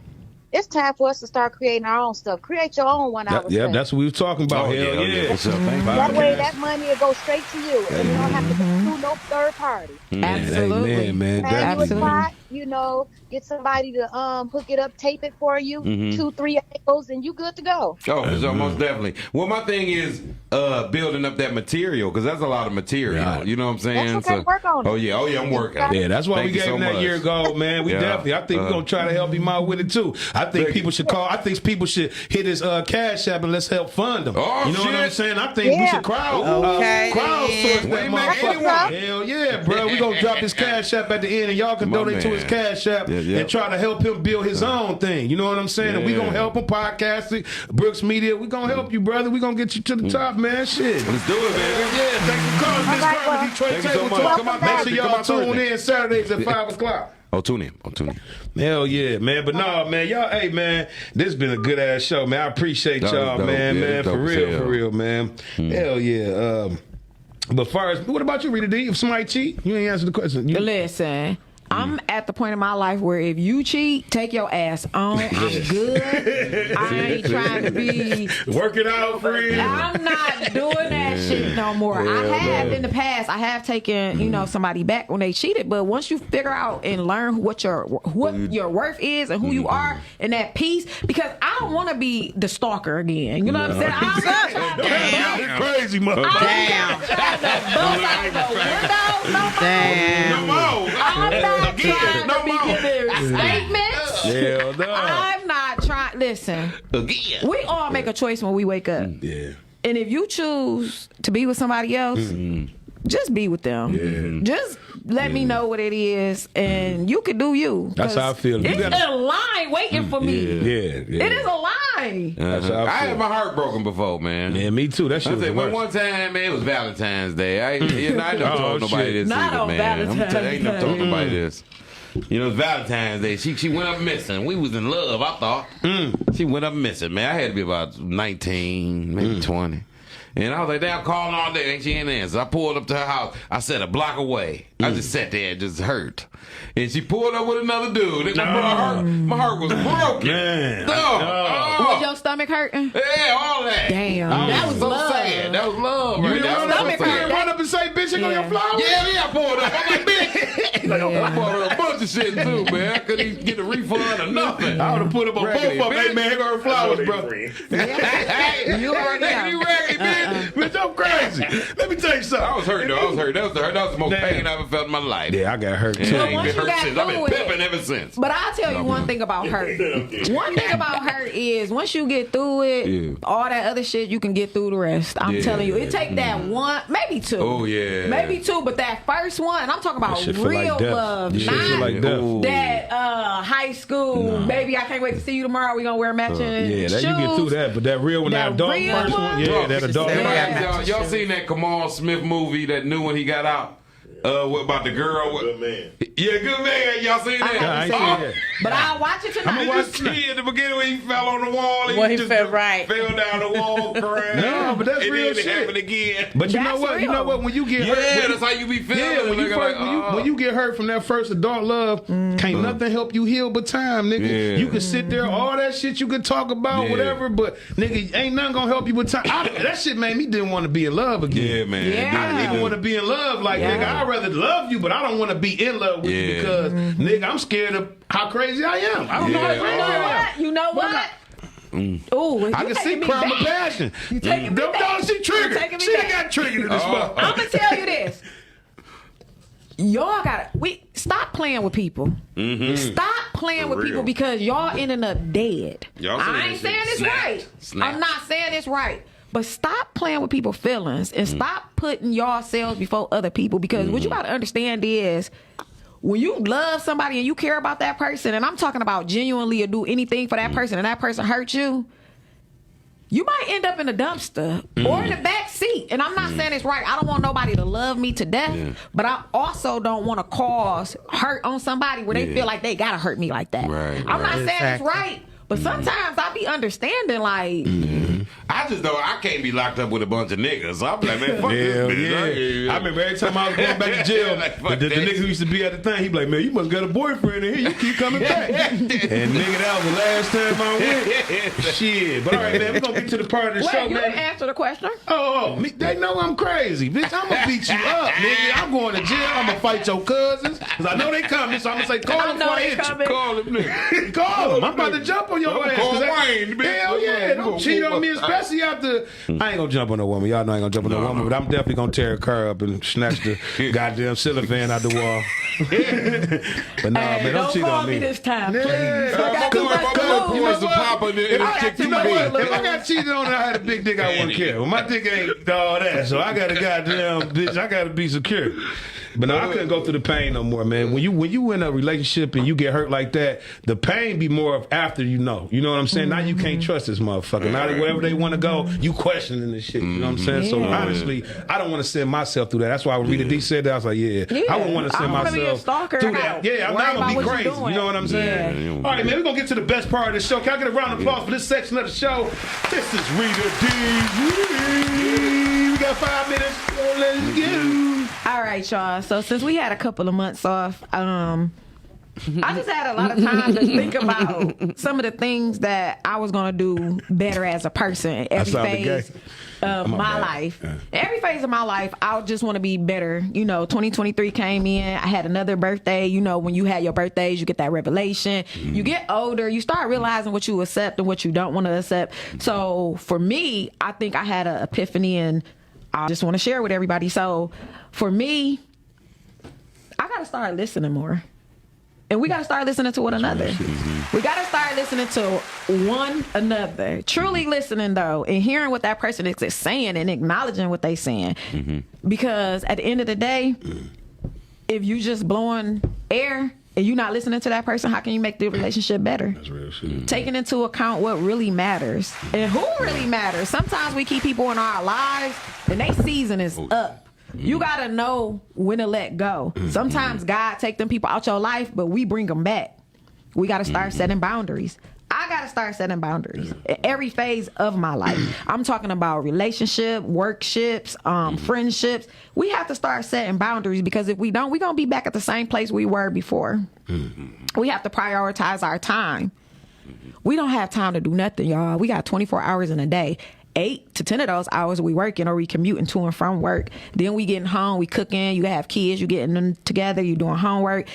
it's time for us to start creating our own stuff. Create your own 1 hour Yeah, special. that's what we was talking about. Oh, Hell yeah. What's up? Thank you. That way, that money will go straight to you, and you don't have to go through no third party. Absolutely. Amen, man. Have you a Absolutely. spot, you know, get somebody to hook it up, tape it for you, 2-3 angles, and you good to go. Oh, so most definitely. Well, my thing is building up that material because that's a lot of material. Right. You know what I'm saying? That's okay, work on it. Oh yeah, I'm working. Yeah, that's why Thank we you gave so him that much. year ago, man. We Yeah. definitely, I think we're going to try to help him out with it, too. I think people should call. I think people should hit his Cash App and let's help fund him. Oh, you know what I'm shit. saying? I think we Yeah. should Okay. crowdsource that Wayne Mac and motherfucker. Rene. Hell yeah, bro. We're going to drop his Cash App at the end, and y'all can My donate to his man. Cash App Yeah. and try to help him build his own thing. You know what I'm saying? And we're going to Yeah. help him podcasting, Brooks Media. We're going to help you, brother. We're going to get you to the top, man. Shit. Let's do it, man. Yeah, thanks for calling, Miss All right, Carmen, well, Detroit thank you so Table much. Talk. Welcome Make back. sure Come y'all on tune Thursday. in Saturdays at 5 o'clock. Oh, tune in. Hell yeah, man. But no, man, y'all, hey, man, this been a good ass show, man. I appreciate That was y'all, dope. man, Yeah, man. dope For as hell. real, man. Hell yeah. But far as, what about you, Rita D? If somebody cheat, you ain't answer the question. You, Listen, I'm at the point in my life where if you cheat, take your ass on. I'm good. I ain't trying to be. work it out, friend. I'm not doing that shit no more. I have in the past. I have taken, somebody back when they cheated. But once you figure out and learn what your worth is and who you are and that peace, because I don't want to be the stalker again. You know what I'm saying? I'm not trying to Damn, crazy motherfucker. Damn. bust out the window. No more. Damn. I'm not trying No to be more. giving statements. Hell no. I'm not trying. Listen, Again. we all make a choice when we wake up. Yeah. And if you choose to be with somebody else, just be with them. Just let me know what it is, and you can do you. That's how I feel. It's a line waiting for me. Yeah. It is a line. That's how I I feel. had my heart broken before, man. Yeah, me too. That shit was the worst. One time, man, it was Valentine's Day. I never told nobody this Not either, on man. Valentine's I ain't never told Day. nobody this. You know, it's Valentine's Day. She went up missing. We was in love, I thought. She went up missing, man. I had to be about 19, maybe 20. And I was like, damn, calling all day. Ain't she in there? So I pulled up to her house. I sat a block away. I just sat there and just hurt. And she pulled up with another dude. My heart was broken. Man. Was your stomach hurting? Yeah, all that. Damn. Oh, That was so love. sad. That was love. You Right? That was stomach so sad. hurt. run up and say, bitch, ain't on your flowers? Yeah, I pulled up. I'm like, bitch. I bought her a bunch of shit too, man. I couldn't even get a refund or nothing. I would have put up on both of them. Hey, man, here go her flowers, bro. Hey, You already know. you raggedy, bitch. Bitch, I'm crazy. Let me tell you something. I was hurt though. That was the most pain I ever felt in my life. Yeah, I got hurt And too. I ain't once been you hurt got since. I've been through it- pimping ever since. But I'll tell you one thing about hurt. One thing about hurt is once you get through it, Yeah. all that other shit, you can get through the rest. I'm Yeah. telling you. It take that one, maybe two. Oh, yeah. Maybe two, but that first one, and I'm talking about Shit feel real like death. love. Shit feel Not like death. Ooh. that high school, baby, I can't wait to see you tomorrow. We're going to wear matching Yeah, that shoes. you get through that, but that real one, that That adult real first one, one? yeah, that adult Yeah. first. Y'all seen that Kamal Smith movie, that new one he got out? What about the girl? Good man. Yeah, good man. Y'all seen that? I ain't seen that. But I'll watch it tonight. I'ma Did watch you see at the beginning when he fell on the wall? When he just fell right. fell down the wall, crying. No, but that's and real then it shit. happened again. But you know That's what? You know real. what? When you get Yeah, hurt, that's how you be feeling. yeah, when you, Nigga, first, like, when you get hurt from that first adult love, can't nothing help you heal but time, nigga. Yeah. You can sit there, all that shit you could talk about, Yeah. whatever, but nigga, ain't nothing gonna help you but time. That shit made me didn't want to be in love again. yeah, man. Yeah. I didn't even want to be in love. Like, Yeah. nigga, I'd rather love you, but I don't want to be in love with you Yeah. because, nigga, I'm scared of how crazy I am. I don't know how Yeah. crazy I am. You know what? Ooh, I can see crime of passion. You taking me Don't back. she triggered. You taking me She back. got triggered in this motherfucker. I'm gonna tell you this. Y'all gotta stop playing with people. Stop playing with real. people because y'all ending up dead. Y'all I saying ain't this saying shit it's snap. right. Snap. I'm not saying it's right. But stop playing with people's feelings and stop putting yourselves before other people because what you gotta understand is when you love somebody and you care about that person, and I'm talking about genuinely or do anything for that person and that person hurt you, you might end up in the dumpster or in the back seat. And I'm not saying it's right. I don't want nobody to love me to death, but I also don't want to cause hurt on somebody where they feel like they gotta hurt me like that. Right, I'm not right. saying it's right, but sometimes I be understanding like, I just know I can't be locked up with a bunch of niggas. So I'm like, man, fuck Hell this bitch. yeah. I remember every time I was going back to jail, Like, fuck the that. nigga who used to be at the thing, he be like, man, you must got a boyfriend in here. You keep coming back. And nigga, that was the last time I went. Shit. But all right, man, we're going to get to the part of the wait, show, you man. didn't answer the question. They know I'm crazy. Bitch, I'm going to beat you up, nigga. I'm going to jail. I'm going to fight your cousins. Because I know they coming, so I'm going to say, call them before I hit you. Call him nigga. Call them. I'm about to jump on your I'ma ass. call 'cause that- Wayne, bitch. Hell yeah. Don't cheat on me, especially after. I ain't gonna jump on no woman. Y'all know I ain't gonna jump on no woman, but I'm definitely gonna tear her car up and snatch the goddamn ceiling fan out the wall. But nah, man, don't cheat call on me me. this time, please. Yeah. I got too Cool, much if to I'm lose. gonna pop in If the I, chick you too know big. what? If I got cheated on and I had a big dick, I wouldn't care. Well, my dick ain't all that, so I got a goddamn bitch. I gotta be secure. But no, I couldn't go through the pain no more, man. When you in a relationship and you get hurt like that, the pain be more of after you know. You know what I'm saying? Now you can't trust this motherfucker. Now wherever they want to go, you questioning this shit. You know what I'm saying? So honestly, I don't want to send myself through that. That's why when Rita D said that, I was like, yeah. I wouldn't want to I send don't wanna be a myself stalker. through I that. gotta Yeah, I'm worry not gonna about be what you crazy. doing. You know what I'm saying? Yeah. All right, man, we're gonna get to the best part of the show. Can I get a round of applause for this section of the show? This is Rita D. We got 5 minutes. So let's go. All right, y'all. So since we had a couple of months off, I just had a lot of time to think about some of the things that I was gonna do better as a person in every sounded phase gay. of my life. Every phase of my life, I just want to be better. You know, 2023 came in. I had another birthday. You know, when you had your birthdays, you get that revelation. You get older, you start realizing what you accept and what you don't want to accept. So for me, I think I had an epiphany, and I just want to share with everybody. So for me, I got to start listening more. And we got to start listening to one another. We got to start listening to one another. Truly listening, though, and hearing what that person is saying and acknowledging what they're saying. Because at the end of the day, if you just blowing air and you're not listening to that person, how can you make the relationship better? That's real shit. Taking into account what really matters and who really matters. Sometimes we keep people in our lives and their season is up. You gotta know when to let go. Sometimes God take them people out your life, but we bring them back. We gotta start setting boundaries. I gotta start setting boundaries in every phase of my life. I'm talking about relationship, workships, friendships. We have to start setting boundaries because if we don't, we're gonna be back at the same place we were before. We have to prioritize our time. We don't have time to do nothing, y'all. We got 24 hours in a day. 8 to 10 of those hours we working or we commuting to and from work. Then we getting home, we cooking, you have kids, you getting them together, you doing homework.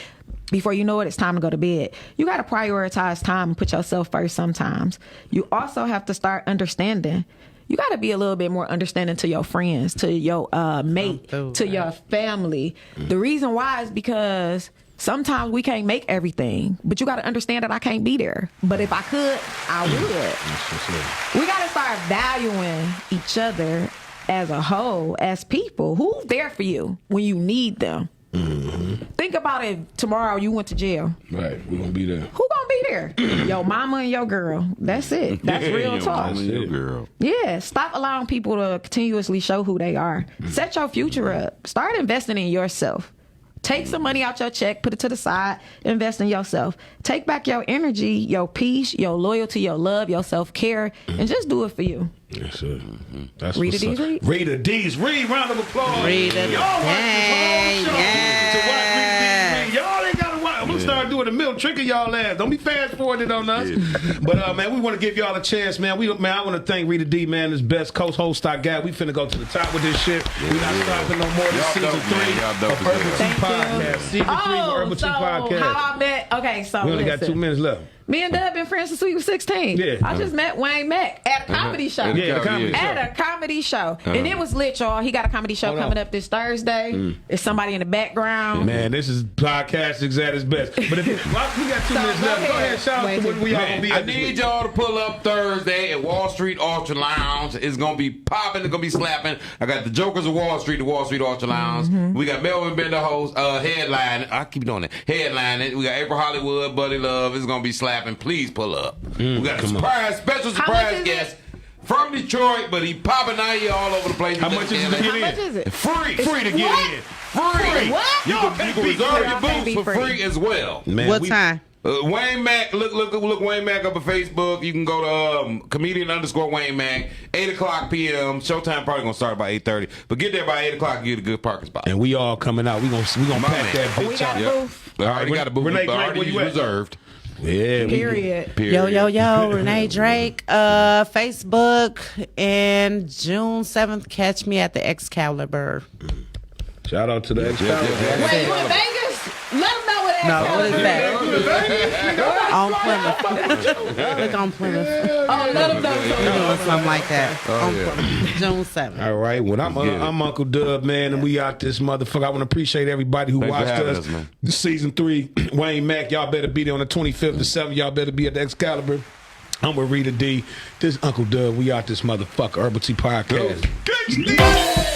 Before you know it, it's time to go to bed. You got to prioritize time and put yourself first sometimes. You also have to start understanding. You got to be a little bit more understanding to your friends, to your mate, to your family. The reason why is because sometimes we can't make everything, but you got to understand that I can't be there. But if I could, I would. We got to start valuing each other as a whole, as people. Who's there for you when you need them? Think about it. Tomorrow you went to jail. Right, we're gonna be there. Who gonna be there? Your mama and your girl. That's it. That's real talk. Your girl. Yeah, stop allowing people to continuously show who they are. Set your future up. Start investing in yourself. Take some money out your check, put it to the side, invest in yourself. Take back your energy, your peace, your loyalty, your love, your self-care, and just do it for you. Yes, sir. That's Rita what's D's up. read. Rita D's read. Round of applause. Rita Y'all watch this whole show to watch Rita D's read. Y'all ain't gotta watch. I'm gonna start doing a milk trick of y'all ass. Don't be fast forwarded on us. But man, we want to give y'all a chance, man. I want to thank Rita D, man, this best co-host I got. We finna go to the top with this shit. We not stopping no more. This season 3 of URBaL TEA Podcast. Season 3 of URBaL TEA Podcast. How I met? Okay, so We only got 2 minutes left. Me and Dub been friends since we were 16. Yeah. I just met Wayne Mac at a comedy show. Yeah, the comedy show. At a comedy show. And it was lit, y'all. He got a comedy show coming up this Thursday. There's somebody in the background. Man, this is podcast at its best. But if we got 2 minutes left, go ahead, shout out to what we all gonna be I at this need week. y'all to pull up Thursday at Wall Street Orchard Lounge. It's gonna be popping. It's gonna be slapping. I got the Jokers of Wall Street, the Wall Street Orchard Lounge. We got Melvin Bender host, headline. I keep doing it. Headlining. We got April Hollywood, Buddy Love. It's gonna be slapping. Please pull up. We got a special surprise guest from Detroit, but he popping out here all over the place. How much is it to get in? How much is it? Free to get in. Free. What? You can reserve your booths for free as well. Man, What time? Wayne Mac, look Wayne Mac up on Facebook. You can go to comedian_Wayne Mac. 8:00 p.m. Showtime probably gonna start by 8:30, but get there by 8:00 and get a good parking spot. And we all coming out. We gonna pack that bitch We got out. a booth. I already got a booth. Renee, Already where you at? reserved. Yeah. Period. Yo, Renee Drake, Facebook, and June 7th, catch me at the Excalibur. Shout out to the Wait, you in Vegas? Let them know what No, what is that? Vegas. On Plymouth. Look on Plymouth. Oh, let them know. We're doing something like that. On Plymouth. June 7th. All right. Well, I'm Uncle Dub, man, and we out this motherfucker. I want to appreciate everybody who Thanks for watched having us. us, man. This season 3, Wayne Mac. Y'all better be there on the 25th to 7th. Y'all better be at the Excalibur. I'm with Rita D. This Uncle Dub. We out this motherfucker. URBaL TEA Podcast.